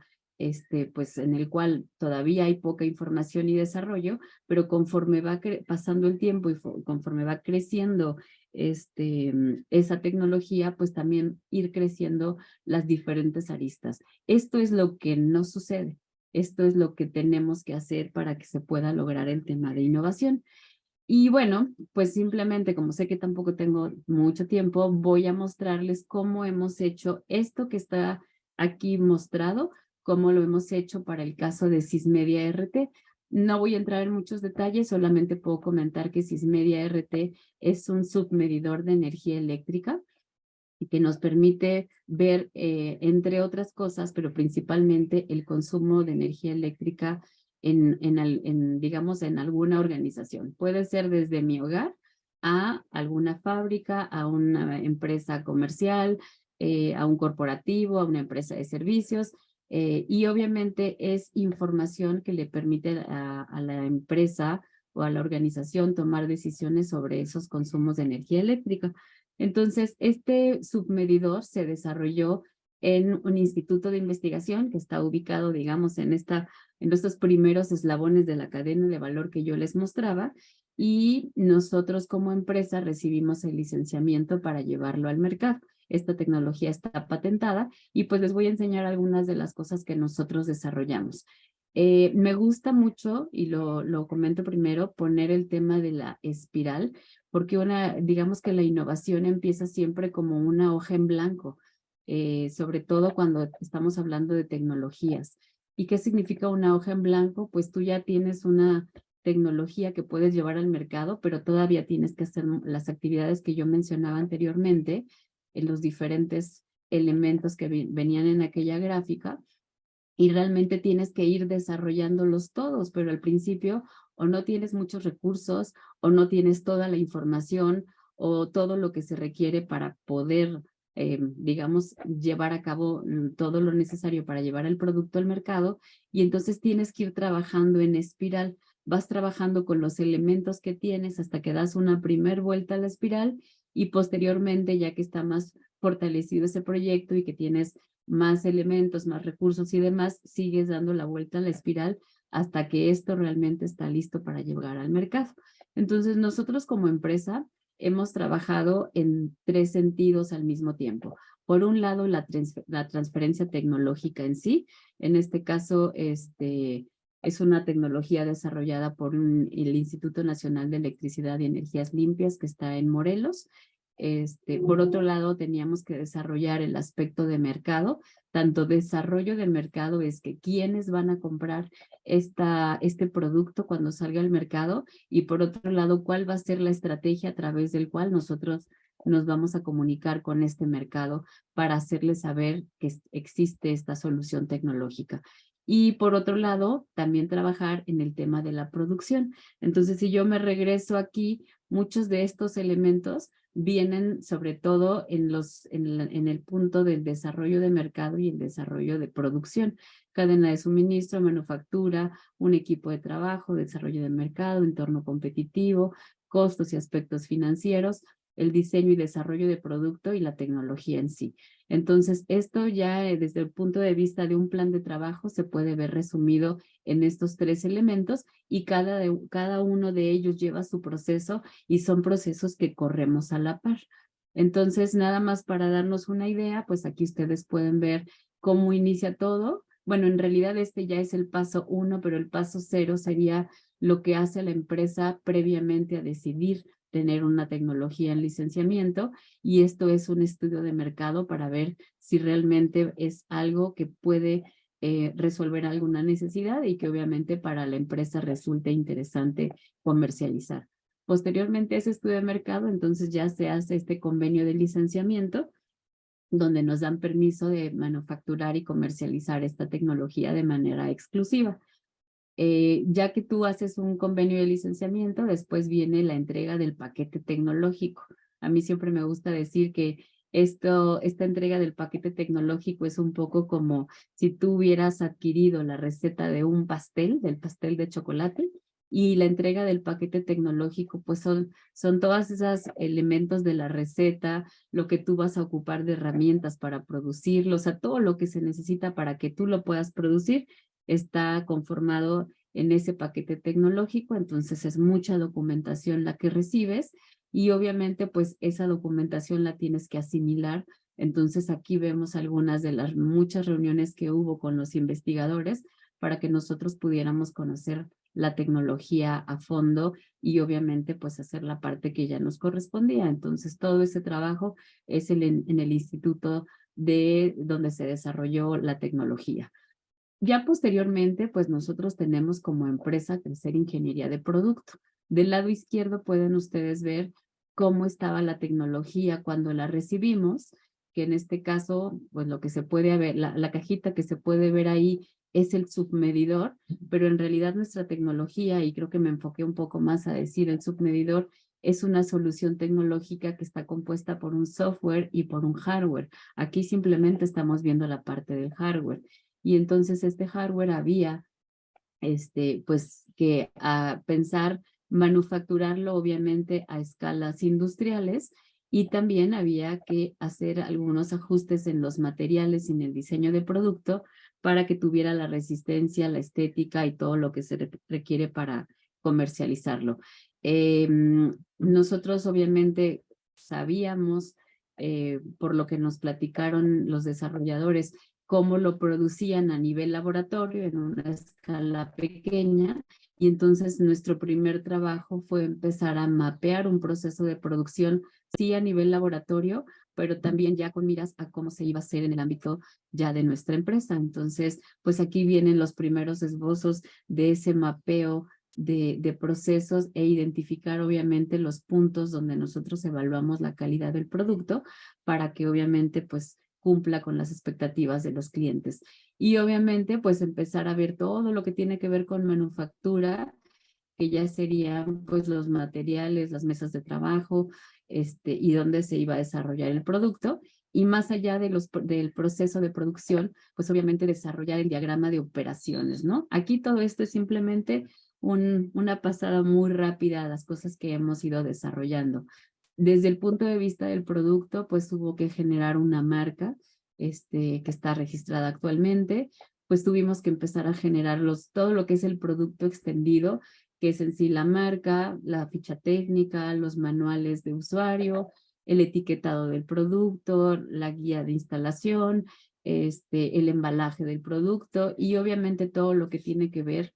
pues en el cual todavía hay poca información y desarrollo, pero conforme va pasando el tiempo y conforme va creciendo esa tecnología, pues también ir creciendo las diferentes aristas. Esto es lo que no sucede. Esto es lo que tenemos que hacer para que se pueda lograr el tema de innovación. Y bueno, pues simplemente, como sé que tampoco tengo mucho tiempo, voy a mostrarles cómo hemos hecho esto que está aquí mostrado, cómo lo hemos hecho para el caso de Sysmedia RT. No voy a entrar en muchos detalles, solamente puedo comentar que Sysmedia RT es un submedidor de energía eléctrica y que nos permite ver, entre otras cosas, pero principalmente el consumo de energía eléctrica digamos, en alguna organización. Puede ser desde mi hogar a alguna fábrica, a una empresa comercial, a un corporativo, a una empresa de servicios, y obviamente es información que le permite a la empresa o a la organización tomar decisiones sobre esos consumos de energía eléctrica. Entonces, este submedidor se desarrolló en un instituto de investigación que está ubicado, digamos, en estos primeros eslabones de la cadena de valor que yo les mostraba, y nosotros como empresa recibimos el licenciamiento para llevarlo al mercado. Esta tecnología está patentada y pues les voy a enseñar algunas de las cosas que nosotros desarrollamos. Me gusta mucho, y lo comento primero, poner el tema de la espiral, porque digamos que la innovación empieza siempre como una hoja en blanco, sobre todo cuando estamos hablando de tecnologías. ¿Y qué significa una hoja en blanco? Pues tú ya tienes una tecnología que puedes llevar al mercado, pero todavía tienes que hacer las actividades que yo mencionaba anteriormente, en los diferentes elementos que venían en aquella gráfica, y realmente tienes que ir desarrollándolos todos, pero al principio o no tienes muchos recursos o no tienes toda la información o todo lo que se requiere para poder, digamos, llevar a cabo todo lo necesario para llevar el producto al mercado, y entonces tienes que ir trabajando en espiral. Vas trabajando con los elementos que tienes hasta que das una primer vuelta a la espiral, y posteriormente, ya que está más fortalecido ese proyecto y que tienes más elementos, más recursos y demás, sigues dando la vuelta a la espiral hasta que esto realmente está listo para llegar al mercado. Entonces, nosotros como empresa hemos trabajado en 3 sentidos al mismo tiempo. Por un lado, la transferencia tecnológica en sí. En este caso, es una tecnología desarrollada por el Instituto Nacional de Electricidad y Energías Limpias, que está en Morelos. Por otro lado, teníamos que desarrollar el aspecto de mercado. Tanto desarrollo de mercado es que quiénes van a comprar este producto cuando salga al mercado, y por otro lado, cuál va a ser la estrategia a través del cual nosotros nos vamos a comunicar con este mercado para hacerles saber que existe esta solución tecnológica. Y por otro lado, también trabajar en el tema de la producción. Entonces, si yo me regreso aquí, muchos de estos elementos vienen sobre todo en el punto del desarrollo de mercado y el desarrollo de producción. Cadena de suministro, manufactura, un equipo de trabajo, desarrollo de mercado, entorno competitivo, costos y aspectos financieros, el diseño y desarrollo de producto y la tecnología en sí. Entonces, esto ya desde el punto de vista de un plan de trabajo se puede ver resumido en estos 3 elementos, y cada uno de ellos lleva su proceso y son procesos que corremos a la par. Entonces, nada más para darnos una idea, pues aquí ustedes pueden ver cómo inicia todo. Bueno, en realidad este ya es el paso 1, pero el paso 0 sería lo que hace la empresa previamente a decidir tener una tecnología en licenciamiento, y esto es un estudio de mercado para ver si realmente es algo que puede resolver alguna necesidad y que obviamente para la empresa resulte interesante comercializar. Posteriormente a ese estudio de mercado, entonces ya se hace este convenio de licenciamiento, donde nos dan permiso de manufacturar y comercializar esta tecnología de manera exclusiva. Ya que tú haces un convenio de licenciamiento, después viene la entrega del paquete tecnológico. A mí siempre me gusta decir que esta entrega del paquete tecnológico es un poco como si tú hubieras adquirido la receta de un pastel, del pastel de chocolate, y la entrega del paquete tecnológico, pues son todos esos elementos de la receta, lo que tú vas a ocupar de herramientas para producirlo, o sea, todo lo que se necesita para que tú lo puedas producir está conformado en ese paquete tecnológico. Entonces es mucha documentación la que recibes, y obviamente pues esa documentación la tienes que asimilar. Entonces aquí vemos algunas de las muchas reuniones que hubo con los investigadores para que nosotros pudiéramos conocer la tecnología a fondo y obviamente pues hacer la parte que ya nos correspondía. Entonces todo ese trabajo es en el instituto donde se desarrolló la tecnología. Ya posteriormente, pues nosotros tenemos como empresa Crecer Ingeniería de Producto. Del lado izquierdo pueden ustedes ver cómo estaba la tecnología cuando la recibimos, que en este caso, pues lo que se puede ver, la cajita que se puede ver ahí es el submedidor, pero en realidad nuestra tecnología, y creo que me enfoqué un poco más a decir el submedidor, es una solución tecnológica que está compuesta por un software y por un hardware. Aquí simplemente estamos viendo la parte del hardware. Y entonces este hardware había, pues que a pensar manufacturarlo obviamente a escalas industriales, y también había que hacer algunos ajustes en los materiales y en el diseño de producto para que tuviera la resistencia, la estética y todo lo que se requiere para comercializarlo. Nosotros obviamente sabíamos, por lo que nos platicaron los desarrolladores, cómo lo producían a nivel laboratorio en una escala pequeña, y entonces nuestro primer trabajo fue empezar a mapear un proceso de producción, sí a nivel laboratorio, pero también ya con miras a cómo se iba a hacer en el ámbito ya de nuestra empresa. Entonces, pues aquí vienen los primeros esbozos de ese mapeo de procesos e identificar obviamente los puntos donde nosotros evaluamos la calidad del producto para que obviamente pues cumpla con las expectativas de los clientes. Y obviamente pues empezar a ver todo lo que tiene que ver con manufactura, que ya serían pues los materiales, las mesas de trabajo, y dónde se iba a desarrollar el producto. Y más allá de del proceso de producción, pues obviamente desarrollar el diagrama de operaciones, ¿no? Aquí todo esto es simplemente una pasada muy rápida a las cosas que hemos ido desarrollando. Desde el punto de vista del producto, pues hubo que generar una marca que está registrada actualmente, pues tuvimos que empezar a generar todo lo que es el producto extendido, que es en sí la marca, la ficha técnica, los manuales de usuario, el etiquetado del producto, la guía de instalación, el embalaje del producto y obviamente todo lo que tiene que ver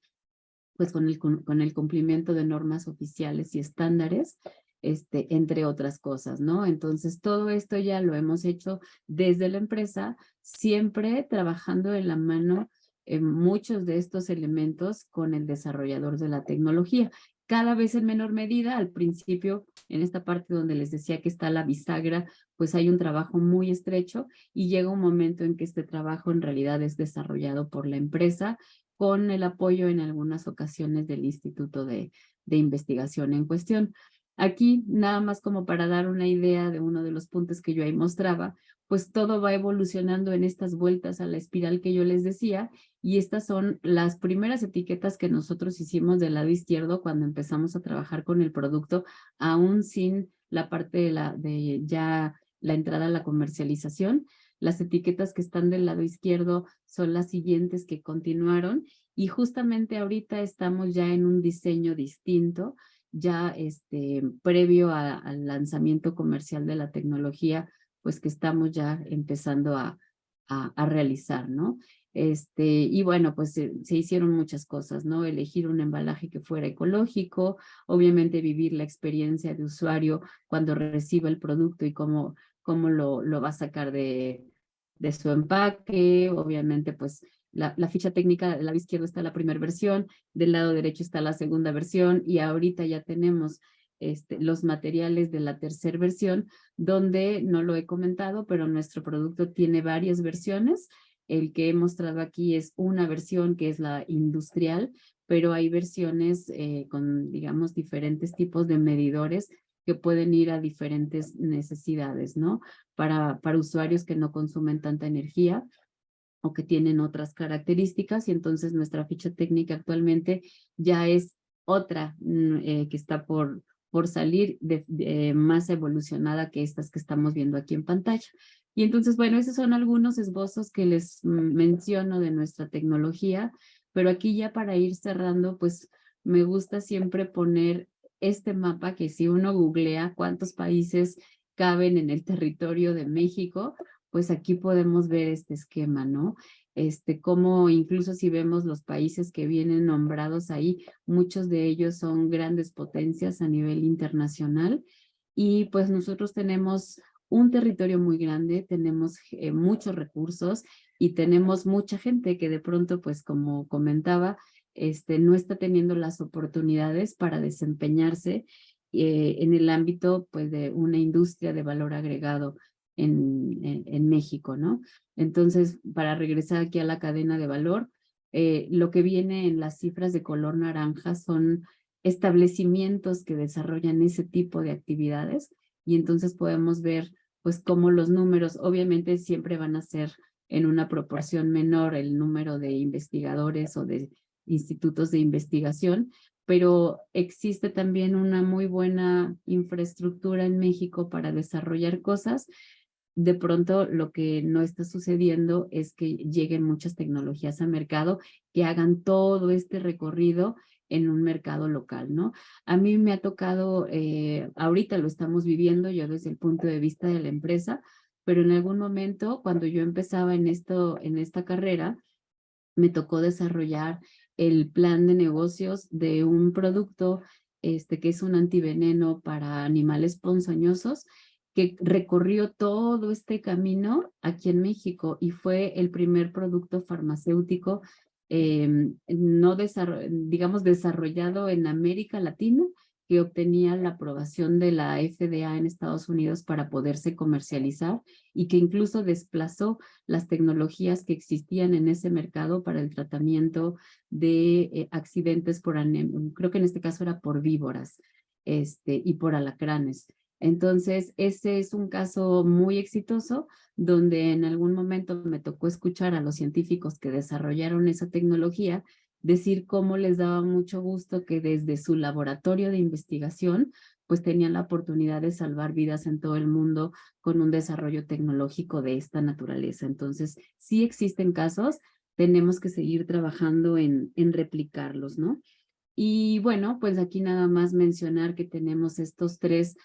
pues con el cumplimiento de normas oficiales y estándares, entre otras cosas, ¿no? Entonces, todo esto ya lo hemos hecho desde la empresa, siempre trabajando de la mano en muchos de estos elementos con el desarrollador de la tecnología. Cada vez en menor medida, al principio, en esta parte donde les decía que está la bisagra, pues hay un trabajo muy estrecho y llega un momento en que este trabajo en realidad es desarrollado por la empresa con el apoyo en algunas ocasiones del Instituto de Investigación en cuestión. Aquí, nada más como para dar una idea de uno de los puntos que yo ahí mostraba, pues todo va evolucionando en estas vueltas a la espiral que yo les decía, y estas son las primeras etiquetas que nosotros hicimos del lado izquierdo cuando empezamos a trabajar con el producto, aún sin la parte de ya la entrada a la comercialización. Las etiquetas que están del lado izquierdo son las siguientes que continuaron y justamente ahorita estamos ya en un diseño distinto, ya previo al lanzamiento comercial de la tecnología, pues que estamos ya empezando a realizar, ¿no? Y bueno, pues se hicieron muchas cosas, ¿no? Elegir un embalaje que fuera ecológico, obviamente vivir la experiencia de usuario cuando reciba el producto y cómo lo va a sacar de su empaque, obviamente pues la ficha técnica del lado izquierdo está la primera versión, del lado derecho está la segunda versión y ahorita ya tenemos los materiales de la tercera versión, donde no lo he comentado, pero nuestro producto tiene varias versiones. El que he mostrado aquí es una versión que es la industrial, pero hay versiones con, digamos, diferentes tipos de medidores que pueden ir a diferentes necesidades, ¿no? Para usuarios que no consumen tanta energía o que tienen otras características, y entonces nuestra ficha técnica actualmente ya es otra que está por salir más evolucionada que estas que estamos viendo aquí en pantalla. Y entonces, bueno, esos son algunos esbozos que les menciono de nuestra tecnología, pero aquí ya para ir cerrando, pues me gusta siempre poner este mapa que si uno googlea cuántos países caben en el territorio de México, pues aquí podemos ver este esquema, ¿no? Como incluso si vemos los países que vienen nombrados ahí, muchos de ellos son grandes potencias a nivel internacional y pues nosotros tenemos un territorio muy grande, tenemos muchos recursos y tenemos mucha gente que de pronto, pues como comentaba, no está teniendo las oportunidades para desempeñarse en el ámbito pues de una industria de valor agregado en México, ¿no? Entonces, para regresar aquí a la cadena de valor, lo que viene en las cifras de color naranja son establecimientos que desarrollan ese tipo de actividades y entonces podemos ver pues cómo los números obviamente siempre van a ser en una proporción menor el número de investigadores o de institutos de investigación, pero existe también una muy buena infraestructura en México para desarrollar cosas. De pronto lo que no está sucediendo es que lleguen muchas tecnologías al mercado que hagan todo este recorrido en un mercado local, ¿no? A mí me ha tocado, ahorita lo estamos viviendo yo desde el punto de vista de la empresa, pero en algún momento cuando yo empezaba en esta carrera, me tocó desarrollar el plan de negocios de un producto que es un antiveneno para animales ponzoñosos que recorrió todo este camino aquí en México y fue el primer producto farmacéutico no digamos desarrollado en América Latina, que obtenía la aprobación de la FDA en Estados Unidos para poderse comercializar y que incluso desplazó las tecnologías que existían en ese mercado para el tratamiento de accidentes por creo que en este caso era por víboras y por alacranes. Entonces, ese es un caso muy exitoso donde en algún momento me tocó escuchar a los científicos que desarrollaron esa tecnología decir cómo les daba mucho gusto que desde su laboratorio de investigación pues tenían la oportunidad de salvar vidas en todo el mundo con un desarrollo tecnológico de esta naturaleza. Entonces, sí existen casos, tenemos que seguir trabajando en replicarlos, ¿no? Y bueno, pues aquí nada más mencionar que tenemos estos tres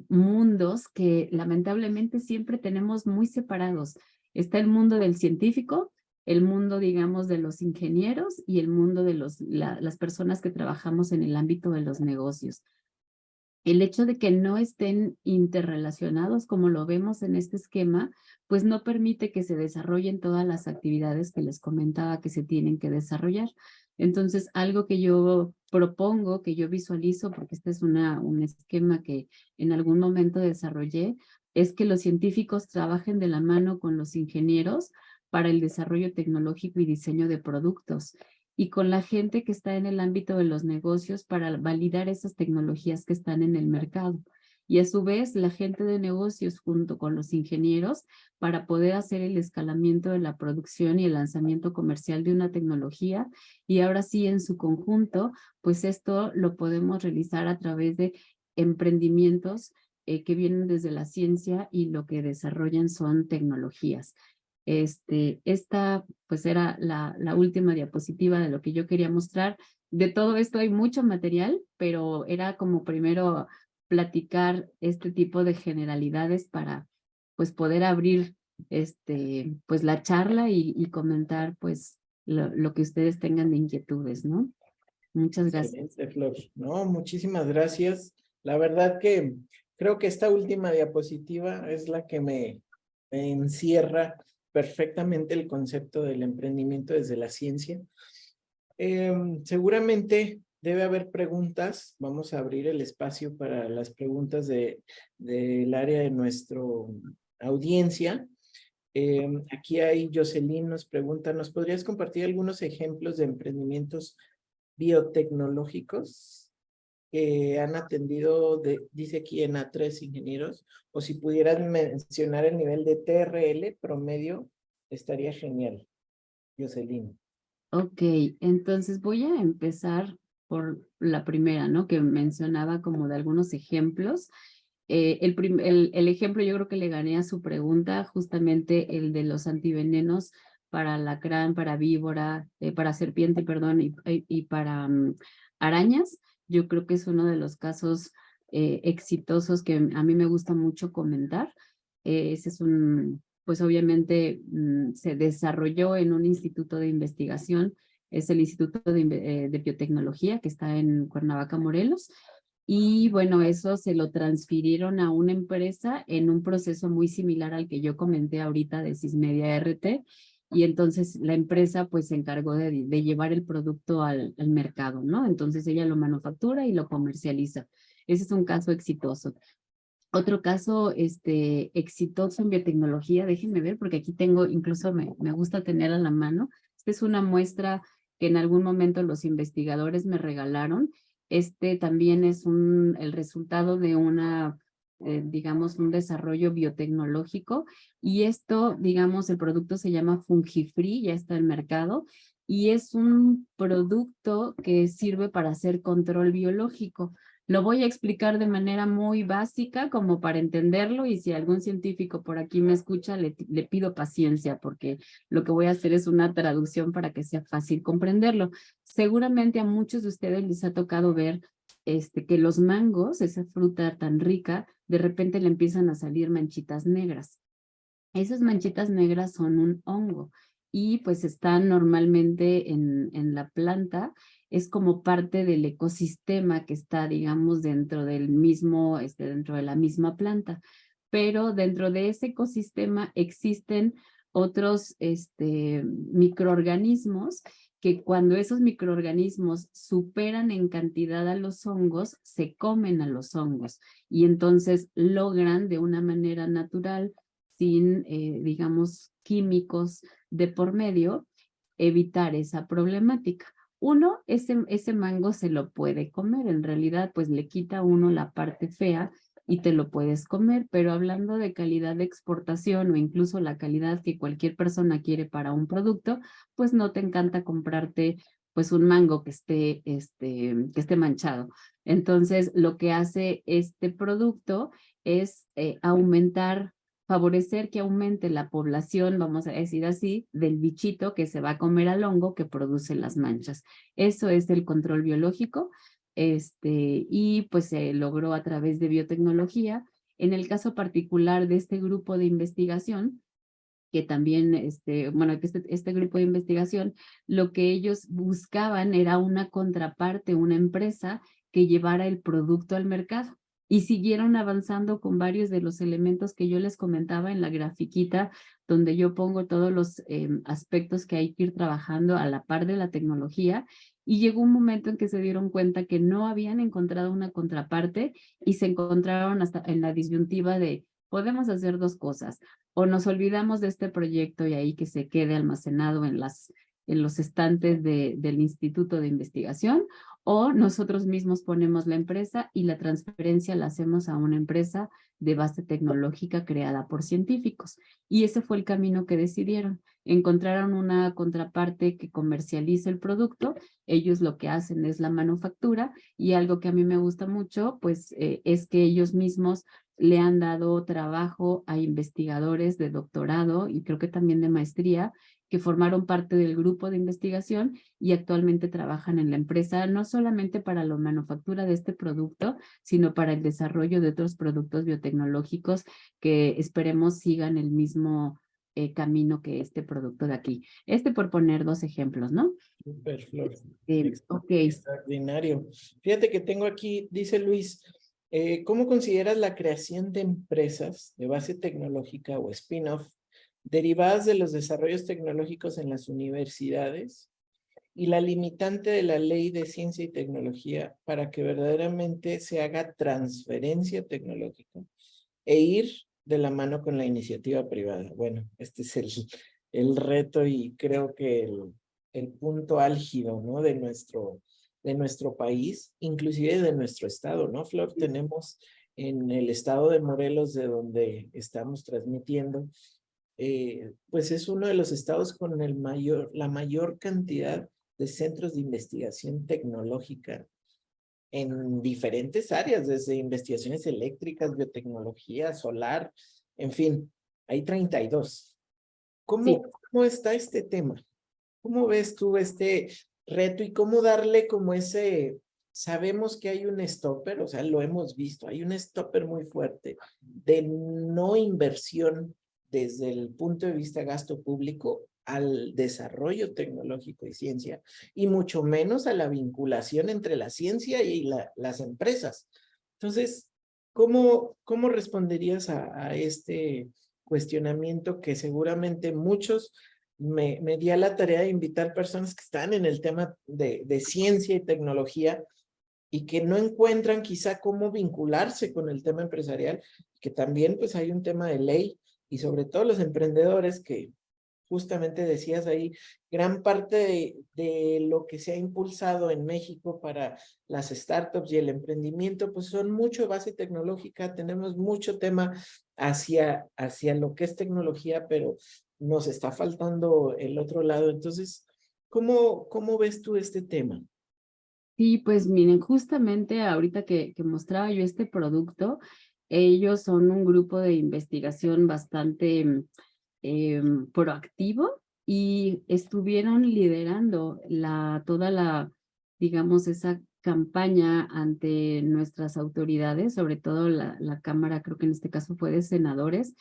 mundos que lamentablemente siempre tenemos muy separados. Está el mundo del científico, el mundo, digamos, de los ingenieros y el mundo de las personas que trabajamos en el ámbito de los negocios. El hecho de que no estén interrelacionados como lo vemos en este esquema, pues no permite que se desarrollen todas las actividades que les comentaba que se tienen que desarrollar. Entonces, algo que yo propongo, que yo visualizo, porque este es un esquema que en algún momento desarrollé, es que los científicos trabajen de la mano con los ingenieros para el desarrollo tecnológico y diseño de productos, y con la gente que está en el ámbito de los negocios para validar esas tecnologías que están en el mercado. Y a su vez, la gente de negocios junto con los ingenieros para poder hacer el escalamiento de la producción y el lanzamiento comercial de una tecnología. Y ahora sí, en su conjunto, pues esto lo podemos realizar a través de emprendimientos que vienen desde la ciencia y lo que desarrollan son tecnologías. Esta pues era la última diapositiva de lo que yo quería mostrar. De todo esto hay mucho material, pero era como primero platicar este tipo de generalidades para pues poder abrir pues la charla y comentar pues lo que ustedes tengan de inquietudes, ¿no? Muchas gracias. Excelente, Flor. No, muchísimas gracias. La verdad que creo que esta última diapositiva es la que me encierra perfectamente el concepto del emprendimiento desde la ciencia. Seguramente debe haber preguntas. Vamos a abrir el espacio para las preguntas del área de nuestra audiencia. Aquí hay Jocelyn nos pregunta, ¿nos podrías compartir algunos ejemplos de emprendimientos biotecnológicos que han atendido, dice aquí en A3 ingenieros, o si pudieras mencionar el nivel de TRL promedio, estaría genial, Jocelyn. Ok, entonces voy a empezar por la primera, ¿no? Que mencionaba como de algunos ejemplos. El ejemplo yo creo que le gané a su pregunta, justamente el de los antivenenos para alacrán, para víbora, para serpiente, perdón, y para arañas. Yo creo que es uno de los casos exitosos que a mí me gusta mucho comentar. Ese es pues obviamente se desarrolló en un instituto de investigación, es el Instituto de Biotecnología que está en Cuernavaca, Morelos. Y bueno, eso se lo transfirieron a una empresa en un proceso muy similar al que yo comenté ahorita de Sysmedia RT. Y entonces la empresa pues se encargó de llevar el producto al mercado, ¿no? Entonces ella lo manufactura y lo comercializa. Ese es un caso exitoso. Otro caso exitoso en biotecnología, déjenme ver, porque aquí tengo, incluso me gusta tener a la mano. Esta es una muestra que en algún momento los investigadores me regalaron. También es el resultado de digamos, un desarrollo biotecnológico. Y esto, digamos, el producto se llama Fungifree, ya está en el mercado. Y es un producto que sirve para hacer control biológico. Lo voy a explicar de manera muy básica como para entenderlo, y si algún científico por aquí me escucha, le pido paciencia porque lo que voy a hacer es una traducción para que sea fácil comprenderlo. Seguramente a muchos de ustedes les ha tocado ver que los mangos, esa fruta tan rica, de repente le empiezan a salir manchitas negras. Esas manchitas negras son un hongo y pues están normalmente en la planta. Es como parte del ecosistema que está, digamos, dentro del mismo, dentro de la misma planta. Pero dentro de ese ecosistema existen otros microorganismos que cuando esos microorganismos superan en cantidad a los hongos, se comen a los hongos y entonces logran de una manera natural, sin, digamos, químicos de por medio, evitar esa problemática. Uno, ese mango se lo puede comer, en realidad pues le quita a uno la parte fea y te lo puedes comer, pero hablando de calidad de exportación o incluso la calidad que cualquier persona quiere para un producto, pues no te encanta comprarte pues un mango que esté manchado. Entonces, lo que hace este producto es favorecer que aumente la población, vamos a decir así, del bichito que se va a comer al hongo que produce las manchas. Eso es el control biológico. Y pues se logró a través de biotecnología. En el caso particular de este grupo de investigación, que también, bueno, que este grupo de investigación, lo que ellos buscaban era una contraparte, una empresa que llevara el producto al mercado. Y siguieron avanzando con varios de los elementos que yo les comentaba en la grafiquita, donde yo pongo todos los aspectos que hay que ir trabajando a la par de la tecnología. Y llegó un momento en que se dieron cuenta que no habían encontrado una contraparte y se encontraron hasta en la disyuntiva de, podemos hacer dos cosas, o nos olvidamos de este proyecto y ahí que se quede almacenado en los estantes del Instituto de Investigación, o nosotros mismos ponemos la empresa y la transferencia la hacemos a una empresa de base tecnológica creada por científicos. Y ese fue el camino que decidieron. Encontraron una contraparte que comercializa el producto, ellos lo que hacen es la manufactura, y algo que a mí me gusta mucho, pues es que ellos mismos le han dado trabajo a investigadores de doctorado y creo que también de maestría que formaron parte del grupo de investigación y actualmente trabajan en la empresa, no solamente para la manufactura de este producto, sino para el desarrollo de otros productos biotecnológicos que esperemos sigan el mismo camino que este producto de aquí. Por poner dos ejemplos, ¿no? Super, Flor. Ok. Extraordinario. Fíjate que tengo aquí, dice Luis, ¿cómo consideras la creación de empresas de base tecnológica o spin-off derivadas de los desarrollos tecnológicos en las universidades y la limitante de la ley de ciencia y tecnología para que verdaderamente se haga transferencia tecnológica e ir de la mano con la iniciativa privada? Bueno, este es el reto y creo que el punto álgido, ¿no? de nuestro país, inclusive de nuestro estado, ¿no, Flor? Tenemos en el estado de Morelos, de donde estamos transmitiendo, pues es uno de los estados con la mayor cantidad de centros de investigación tecnológica en diferentes áreas, desde investigaciones eléctricas, biotecnología, solar, en fin, hay 32. Sí. ¿Cómo está este tema? ¿Cómo ves tú este reto y cómo darle como sabemos que hay un stopper, o sea, lo hemos visto, hay un stopper muy fuerte de no inversión desde el punto de vista gasto público al desarrollo tecnológico y ciencia, y mucho menos a la vinculación entre la ciencia y las empresas? Entonces, ¿cómo responderías a este cuestionamiento que seguramente muchos me di a la tarea de invitar personas que están en el tema de ciencia y tecnología y que no encuentran quizá cómo vincularse con el tema empresarial, que también pues hay un tema de ley y sobre todo los emprendedores que justamente decías ahí, gran parte de lo que se ha impulsado en México para las startups y el emprendimiento, pues son mucho base tecnológica, tenemos mucho tema hacia lo que es tecnología, pero nos está faltando el otro lado. Entonces, ¿cómo ves tú este tema? Sí, pues miren, justamente ahorita que mostraba yo este producto, ellos son un grupo de investigación bastante proactivo y estuvieron liderando digamos, esa campaña ante nuestras autoridades, sobre todo la Cámara, creo que en este caso fue de senadores,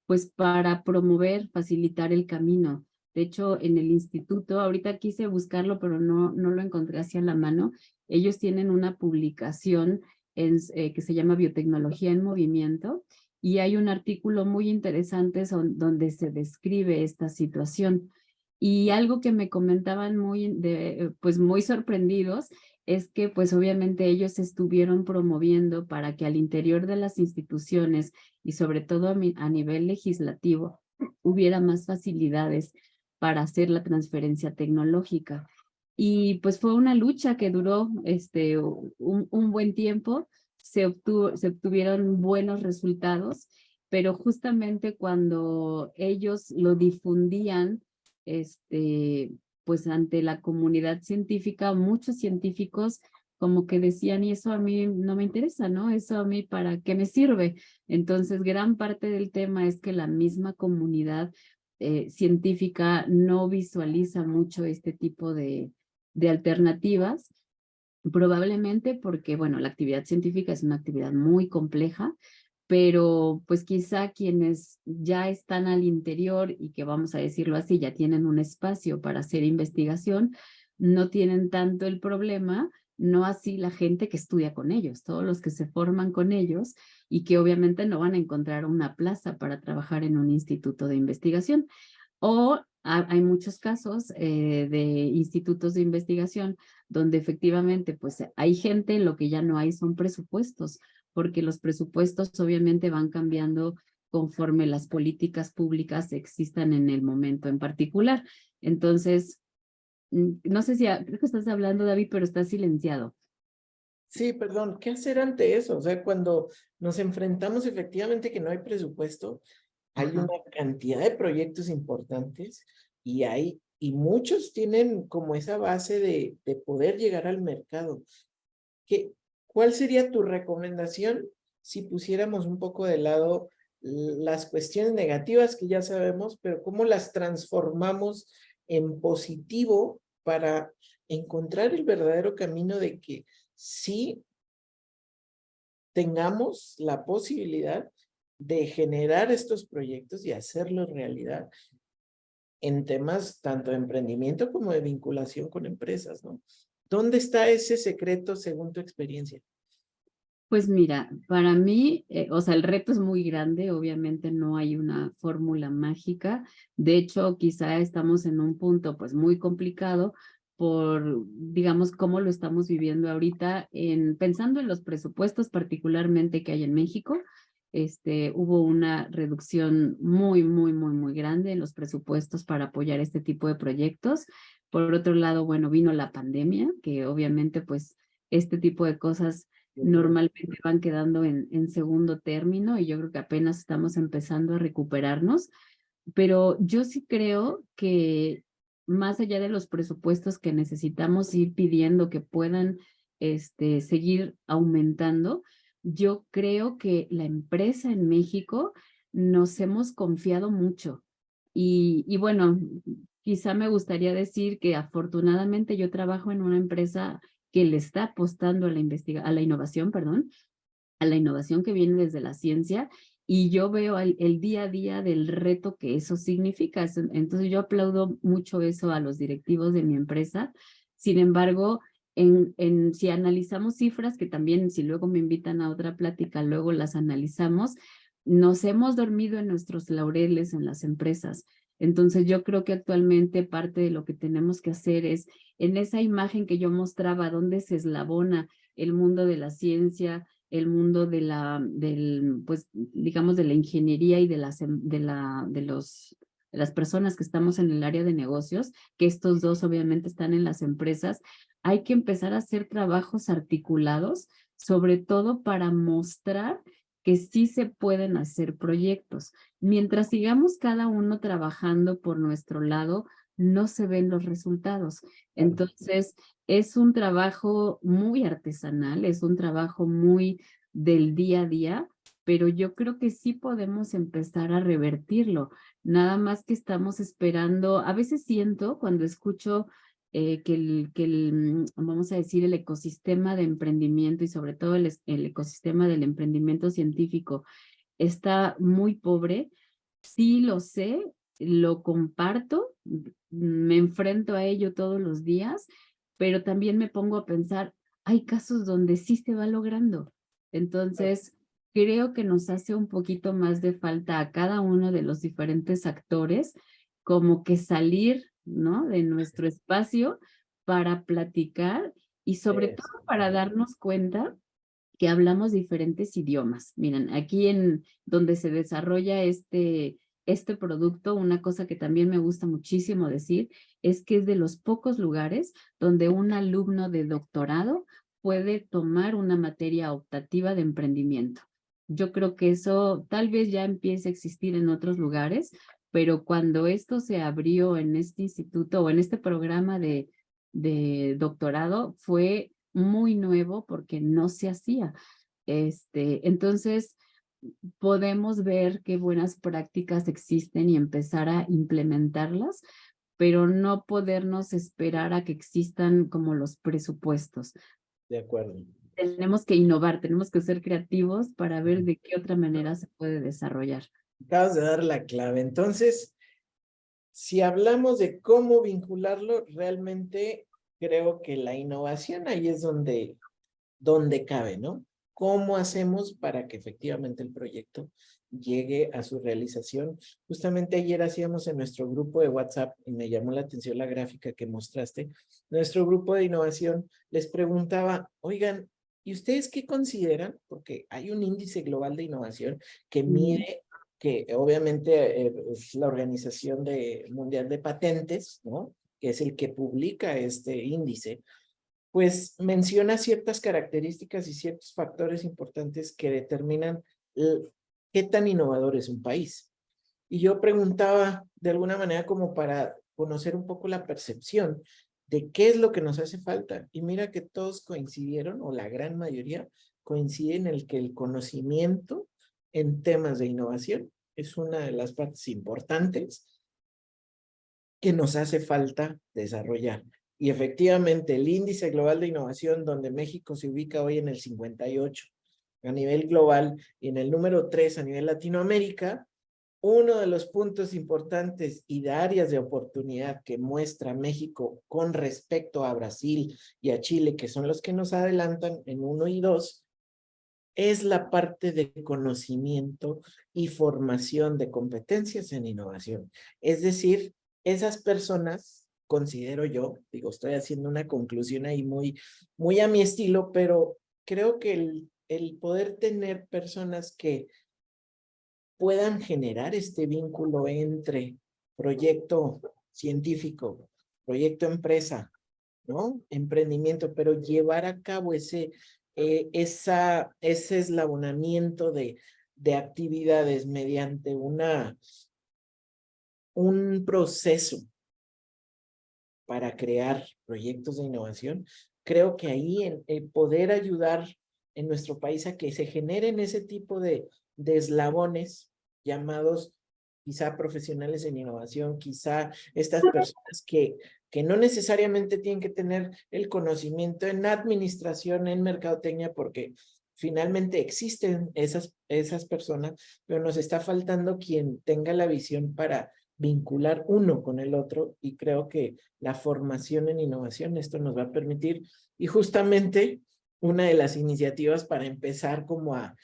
pues para promover, facilitar el camino. De hecho, en el instituto, ahorita quise buscarlo, pero no lo encontré hacia la mano. Ellos tienen una publicación que se llama Biotecnología en Movimiento y hay un artículo muy interesante donde se describe esta situación. Y algo que me comentaban pues muy sorprendidos es que pues obviamente ellos estuvieron promoviendo para que al interior de las instituciones y sobre todo a nivel legislativo hubiera más facilidades para hacer la transferencia tecnológica. Y pues fue una lucha que duró un buen tiempo, se obtuvieron buenos resultados, pero justamente cuando ellos lo difundían, pues ante la comunidad científica, muchos científicos como que decían, y eso a mí no me interesa, ¿no? Eso a mí ¿para qué me sirve? Entonces, gran parte del tema es que la misma comunidad científica no visualiza mucho este tipo de alternativas, probablemente porque, bueno, la actividad científica es una actividad muy compleja, pero pues quizá quienes ya están al interior y que vamos a decirlo así, ya tienen un espacio para hacer investigación, no tienen tanto el problema, no así la gente que estudia con ellos, todos los que se forman con ellos y que obviamente no van a encontrar una plaza para trabajar en un instituto de investigación. O hay muchos casos de institutos de investigación donde efectivamente pues hay gente, lo que ya no hay son presupuestos, porque los presupuestos obviamente van cambiando conforme las políticas públicas existan en el momento en particular. Entonces, no sé si, creo que estás hablando, David, pero estás silenciado. Sí, perdón, ¿qué hacer ante eso? O sea, cuando nos enfrentamos efectivamente que no hay presupuesto, hay Ajá. una cantidad de proyectos importantes y muchos tienen como esa base de poder llegar al mercado. ¿Cuál sería tu recomendación si pusiéramos un poco de lado las cuestiones negativas que ya sabemos, pero cómo las transformamos en positivo para encontrar el verdadero camino de que sí tengamos la posibilidad de generar estos proyectos y hacerlos realidad en temas tanto de emprendimiento como de vinculación con empresas, ¿no? ¿Dónde está ese secreto según tu experiencia? Pues mira, para mí, o sea, el reto es muy grande, obviamente no hay una fórmula mágica. De hecho, quizá estamos en un punto pues muy complicado por, digamos, cómo lo estamos viviendo ahorita, pensando en los presupuestos particularmente que hay en México. Hubo una reducción muy grande en los presupuestos para apoyar este tipo de proyectos. Por otro lado, bueno, vino la pandemia, que obviamente pues este tipo de cosas normalmente van quedando en segundo término y yo creo que apenas estamos empezando a recuperarnos, pero yo sí creo que más allá de los presupuestos que necesitamos ir pidiendo que puedan seguir aumentando, yo creo que la empresa en México nos hemos confiado mucho y bueno, quizá me gustaría decir que afortunadamente yo trabajo en una empresa que le está apostando a la innovación, perdón, a la innovación que viene desde la ciencia, y yo veo el día a día del reto que eso significa. Entonces yo aplaudo mucho eso a los directivos de mi empresa. Sin embargo, si analizamos cifras, que también si luego me invitan a otra plática, luego las analizamos, nos hemos dormido en nuestros laureles en las empresas. Entonces yo creo que actualmente parte de lo que tenemos que hacer es, en esa imagen que yo mostraba, donde se eslabona el mundo de la ciencia, el mundo pues, digamos, de la ingeniería y de las personas que estamos en el área de negocios, que estos dos obviamente están en las empresas, hay que empezar a hacer trabajos articulados, sobre todo para mostrar que sí se pueden hacer proyectos. Mientras sigamos cada uno trabajando por nuestro lado, no se ven los resultados. Entonces, es un trabajo muy artesanal, es un trabajo muy del día a día, pero yo creo que sí podemos empezar a revertirlo. Nada más que estamos esperando, a veces siento cuando escucho vamos a decir, el ecosistema de emprendimiento y sobre todo el ecosistema del emprendimiento científico está muy pobre. Sí lo sé, lo comparto, me enfrento a ello todos los días, pero también me pongo a pensar, hay casos donde sí se va logrando. Entonces, creo que nos hace un poquito más de falta a cada uno de los diferentes actores, como que salir, ¿no?, de nuestro espacio para platicar y sobre todo para darnos cuenta que hablamos diferentes idiomas. Miren, aquí en donde se desarrolla este producto, una cosa que también me gusta muchísimo decir es que es de los pocos lugares donde un alumno de doctorado puede tomar una materia optativa de emprendimiento. Yo creo que eso tal vez ya empiece a existir en otros lugares, pero cuando esto se abrió en este instituto o en este programa de doctorado fue muy nuevo porque no se hacía. Entonces, podemos ver qué buenas prácticas existen y empezar a implementarlas, pero no podernos esperar a que existan como los presupuestos. De acuerdo. Tenemos que innovar, tenemos que ser creativos para ver de qué otra manera se puede desarrollar. Acabas de dar la clave. Entonces, si hablamos de cómo vincularlo, realmente creo que la innovación ahí es donde cabe, ¿no? ¿Cómo hacemos para que efectivamente el proyecto llegue a su realización? Justamente ayer hacíamos en nuestro grupo de WhatsApp, y me llamó la atención la gráfica que mostraste, nuestro grupo de innovación les preguntaba, oigan, ¿y ustedes qué consideran? Porque hay un índice global de innovación que mide, que obviamente es la Organización Mundial de Patentes, ¿no?, que es el que publica este índice, pues menciona ciertas características y ciertos factores importantes que determinan qué tan innovador es un país. Y yo preguntaba de alguna manera como para conocer un poco la percepción de qué es lo que nos hace falta. Y mira que todos coincidieron, o la gran mayoría coinciden en el que el conocimiento en temas de innovación es una de las partes importantes que nos hace falta desarrollar. Y efectivamente, el índice global de innovación, donde México se ubica hoy en el 58 a nivel global y en el número 3 a nivel Latinoamérica, uno de los puntos importantes y de áreas de oportunidad que muestra México con respecto a Brasil y a Chile, que son los que nos adelantan en 1 y 2, es la parte de conocimiento y formación de competencias en innovación. Es decir, esas personas, considero yo, digo, estoy haciendo una conclusión ahí muy a mi estilo, pero creo que el poder tener personas que puedan generar este vínculo entre proyecto científico, proyecto empresa, ¿no?, emprendimiento, pero llevar a cabo ese eslabonamiento de actividades mediante un proceso para crear proyectos de innovación, creo que ahí en poder ayudar en nuestro país a que se generen ese tipo de eslabones llamados quizá profesionales en innovación, quizá estas personas que no necesariamente tienen que tener el conocimiento en administración, en mercadotecnia, porque finalmente existen esas personas, pero nos está faltando quien tenga la visión para vincular uno con el otro, y creo que la formación en innovación, esto nos va a permitir, y justamente una de las iniciativas para empezar como a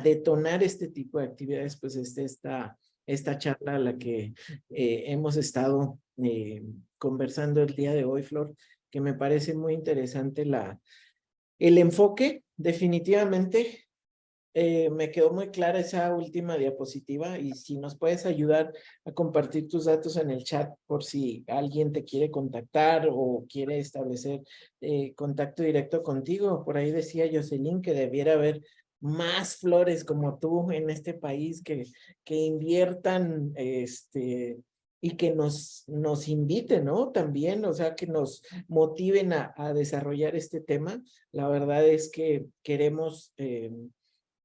detonar este tipo de actividades, pues esta charla a la que hemos estado conversando el día de hoy, Flor, que me parece muy interesante el enfoque. Definitivamente me quedó muy clara esa última diapositiva, y si nos puedes ayudar a compartir tus datos en el chat por si alguien te quiere contactar o quiere establecer contacto directo contigo. Por ahí decía Jocelyn que debiera haber más Flores como tú en este país que inviertan y que nos inviten, ¿no? También, o sea, que nos motiven a desarrollar este tema. La verdad es que queremos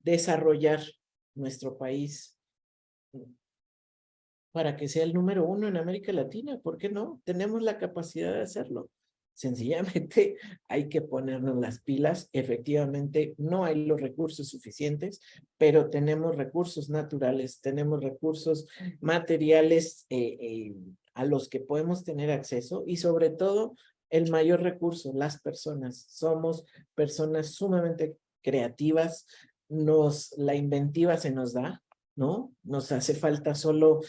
desarrollar nuestro país para que sea el número 1 en América Latina. ¿Por qué no? Tenemos la capacidad de hacerlo. Sencillamente hay que ponernos las pilas. Efectivamente, no hay los recursos suficientes, pero tenemos recursos naturales, tenemos recursos materiales a los que podemos tener acceso, y sobre todo el mayor recurso, las personas. Somos personas sumamente creativas, la inventiva se nos da, ¿no? Nos hace falta solo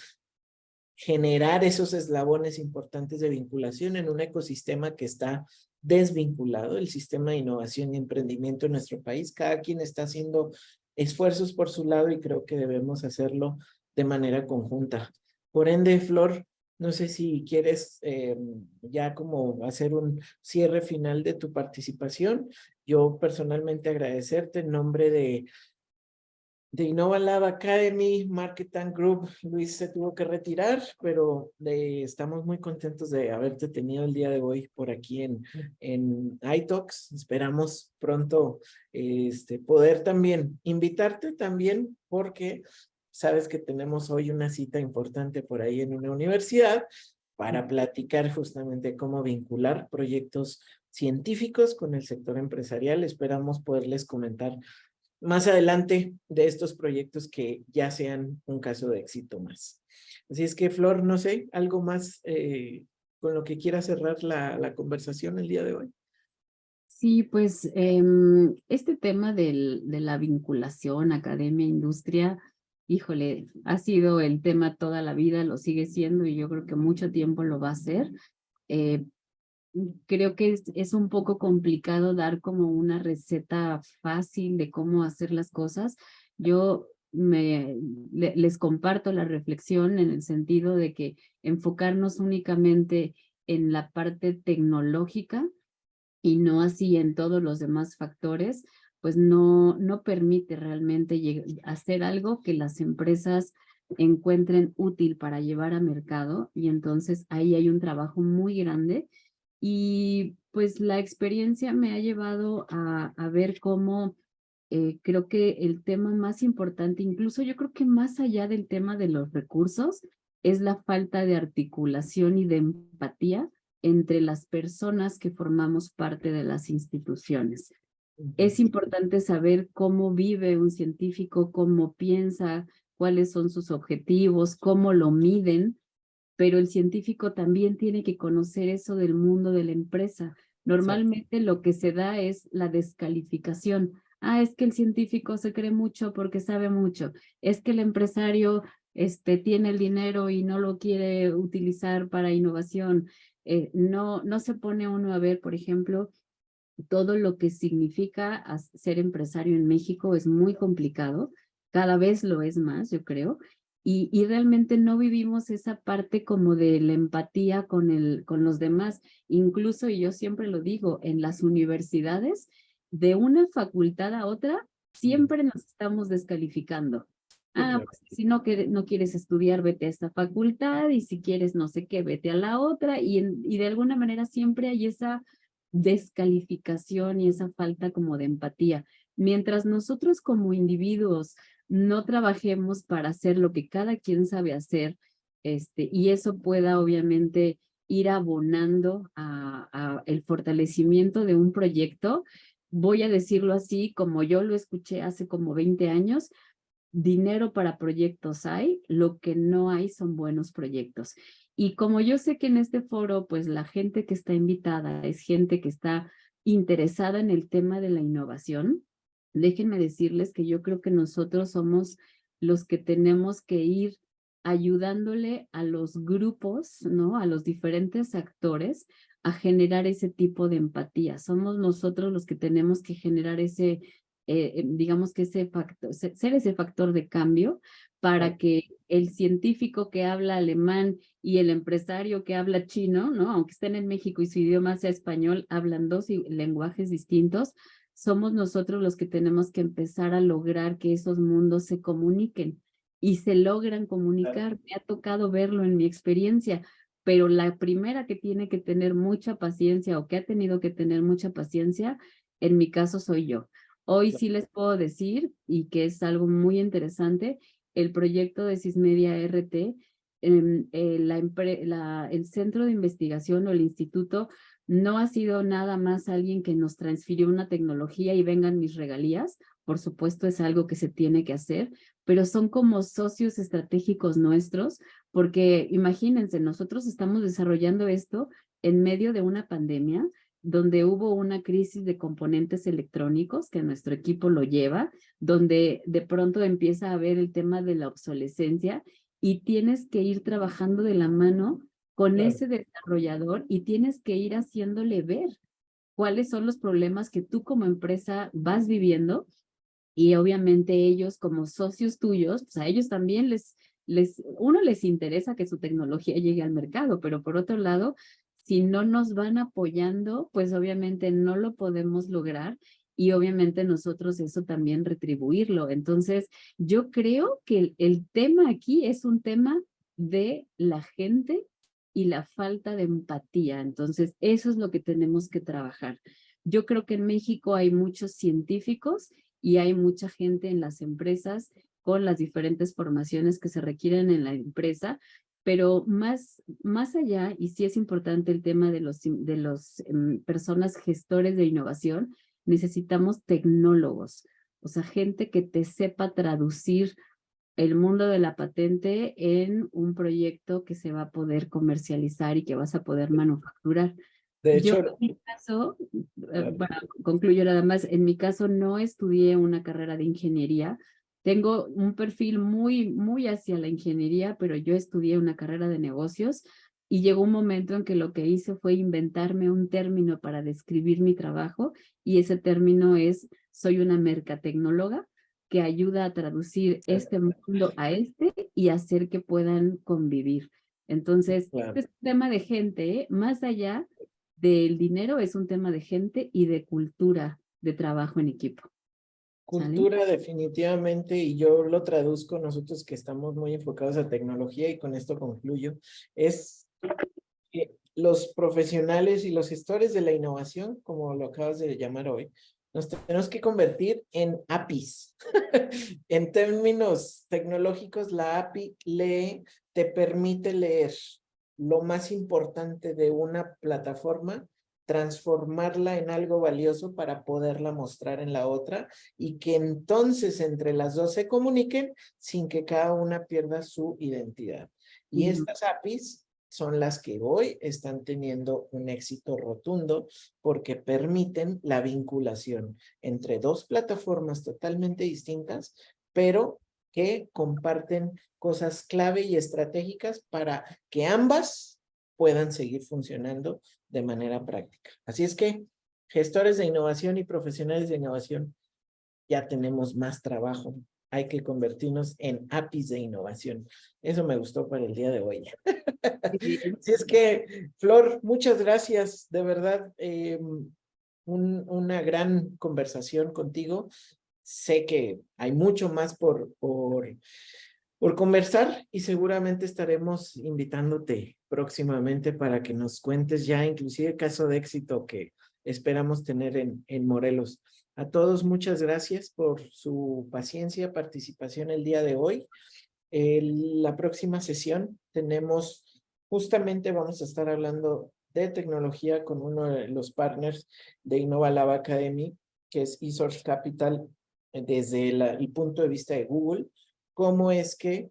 generar esos eslabones importantes de vinculación en un ecosistema que está desvinculado, el sistema de innovación y emprendimiento en nuestro país. Cada quien está haciendo esfuerzos por su lado y creo que debemos hacerlo de manera conjunta. Por ende, Flor, no sé si quieres ya como hacer un cierre final de tu participación. Yo personalmente agradecerte en nombre de Innova Lab Academy, Marketing Group. Luis se tuvo que retirar, pero estamos muy contentos de haberte tenido el día de hoy por aquí en iTalks. Esperamos pronto poder también invitarte también porque sabes que tenemos hoy una cita importante por ahí en una universidad para platicar justamente cómo vincular proyectos científicos con el sector empresarial. Esperamos poderles comentar más adelante de estos proyectos que ya sean un caso de éxito más. Así es que, Flor, no sé, algo más con lo que quiera cerrar la conversación el día de hoy. Sí, pues este tema de la vinculación academia-industria, híjole, ha sido el tema toda la vida, lo sigue siendo y yo creo que mucho tiempo lo va a ser. Creo que es un poco complicado dar como una receta fácil de cómo hacer las cosas. Yo les comparto la reflexión en el sentido de que enfocarnos únicamente en la parte tecnológica y no así en todos los demás factores, pues no permite realmente hacer algo que las empresas encuentren útil para llevar a mercado, y entonces ahí hay un trabajo muy grande. Y pues la experiencia me ha llevado a ver cómo creo que el tema más importante, incluso yo creo que más allá del tema de los recursos, es la falta de articulación y de empatía entre las personas que formamos parte de las instituciones. Es importante saber cómo vive un científico, cómo piensa, cuáles son sus objetivos, cómo lo miden, pero el científico también tiene que conocer eso del mundo de la empresa. Normalmente lo que se da es la descalificación. Ah, es que el científico se cree mucho porque sabe mucho. Es que el empresario tiene el dinero y no lo quiere utilizar para innovación. No se pone uno a ver, por ejemplo, todo lo que significa ser empresario en México es muy complicado, cada vez lo es más, yo creo, y realmente no vivimos esa parte como de la empatía con los demás. Incluso, y yo siempre lo digo, en las universidades, de una facultad a otra, siempre nos estamos descalificando. Ah, pues si no quieres estudiar, vete a esta facultad, y si quieres no sé qué, vete a la otra, y de alguna manera siempre hay esa descalificación y esa falta como de empatía. Mientras nosotros como individuos no trabajemos para hacer lo que cada quien sabe hacer, y eso pueda obviamente ir abonando a el fortalecimiento de un proyecto, voy a decirlo así, como yo lo escuché hace como 20 años, dinero para proyectos hay, lo que no hay son buenos proyectos. Y como yo sé que en este foro, pues la gente que está invitada es gente que está interesada en el tema de la innovación, déjenme decirles que yo creo que nosotros somos los que tenemos que ir ayudándole a los grupos, ¿no? A los diferentes actores a generar ese tipo de empatía. Somos nosotros los que tenemos que generar ese digamos que ese factor, ser ese factor de cambio para que el científico que habla alemán y el empresario que habla chino, ¿no? Aunque estén en México y su idioma sea español, hablan dos lenguajes distintos, somos nosotros los que tenemos que empezar a lograr que esos mundos se comuniquen y se logran comunicar. Me ha tocado verlo en mi experiencia, pero la primera que tiene que tener mucha paciencia o que ha tenido que tener mucha paciencia, en mi caso soy yo. Hoy sí les puedo decir, y que es algo muy interesante, el proyecto de Sismedia RT, el centro de investigación o el instituto no ha sido nada más alguien que nos transfirió una tecnología y vengan mis regalías. Por supuesto es algo que se tiene que hacer, pero son como socios estratégicos nuestros, porque imagínense, nosotros estamos desarrollando esto en medio de una pandemia, donde hubo una crisis de componentes electrónicos, que nuestro equipo lo lleva, donde de pronto empieza a haber el tema de la obsolescencia y tienes que ir trabajando de la mano con ese desarrollador y tienes que ir haciéndole ver cuáles son los problemas que tú como empresa vas viviendo y obviamente ellos como socios tuyos, pues a ellos también uno les interesa que su tecnología llegue al mercado, pero por otro lado, si no nos van apoyando, pues obviamente no lo podemos lograr y obviamente nosotros eso también retribuirlo. Entonces, yo creo que el tema aquí es un tema de la gente y la falta de empatía. Entonces, eso es lo que tenemos que trabajar. Yo creo que en México hay muchos científicos y hay mucha gente en las empresas con las diferentes formaciones que se requieren en la empresa, pero más allá, y sí es importante el tema de los personas gestores de innovación, necesitamos tecnólogos, o sea, gente que te sepa traducir el mundo de la patente en un proyecto que se va a poder comercializar y que vas a poder manufacturar. De Yo hecho, en mi caso, bueno, concluyo nada más, en mi caso no estudié una carrera de ingeniería, tengo un perfil muy hacia la ingeniería, pero yo estudié una carrera de negocios y llegó un momento en que lo que hice fue inventarme un término para describir mi trabajo y ese término es, soy una mercatecnóloga que ayuda a traducir este mundo a este y hacer que puedan convivir. Entonces, claro. este es un tema de gente, ¿eh? Más allá del dinero, es un tema de gente y de cultura de trabajo en equipo. ¿Sale? Cultura definitivamente, y yo lo traduzco nosotros que estamos muy enfocados a tecnología y con esto concluyo, es que los profesionales y los gestores de la innovación, como lo acabas de llamar hoy, nos tenemos que convertir en APIs. En términos tecnológicos, la API te permite leer lo más importante de una plataforma, transformarla en algo valioso para poderla mostrar en la otra y que entonces entre las dos se comuniquen sin que cada una pierda su identidad. Y estas APIs son las que hoy están teniendo un éxito rotundo porque permiten la vinculación entre dos plataformas totalmente distintas, pero que comparten cosas clave y estratégicas para que ambas puedan seguir funcionando de manera práctica. Así es que, gestores de innovación y profesionales de innovación, ya tenemos más trabajo. Hay que convertirnos en APIs de innovación. Eso me gustó para el día de hoy. Así es que, Flor, muchas gracias. De verdad, una gran conversación contigo. Sé que hay mucho más por conversar y seguramente estaremos invitándote próximamente para que nos cuentes ya inclusive caso de éxito que esperamos tener en Morelos. A todos muchas gracias por su paciencia, participación el día de hoy. La próxima sesión justamente vamos a estar hablando de tecnología con uno de los partners de InnovaLab Academy, que es eSource Capital, desde el punto de vista de Google, cómo es que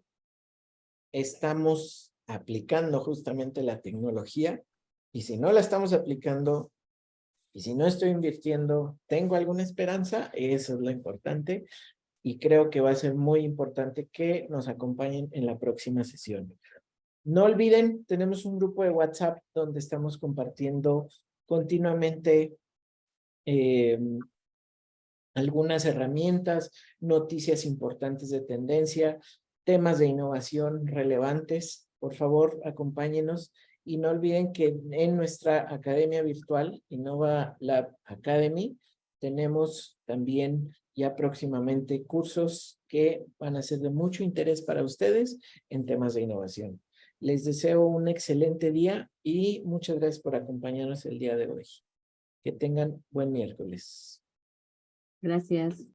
estamos aplicando justamente la tecnología y si no la estamos aplicando y si no estoy invirtiendo, ¿tengo alguna esperanza? Eso es lo importante y creo que va a ser muy importante que nos acompañen en la próxima sesión. No olviden, tenemos un grupo de WhatsApp donde estamos compartiendo continuamente algunas herramientas, noticias importantes de tendencia, temas de innovación relevantes. Por favor, acompáñenos y no olviden que en nuestra academia virtual, InnovaLab Academy, tenemos también ya próximamente cursos que van a ser de mucho interés para ustedes en temas de innovación. Les deseo un excelente día y muchas gracias por acompañarnos el día de hoy. Que tengan buen miércoles. Gracias.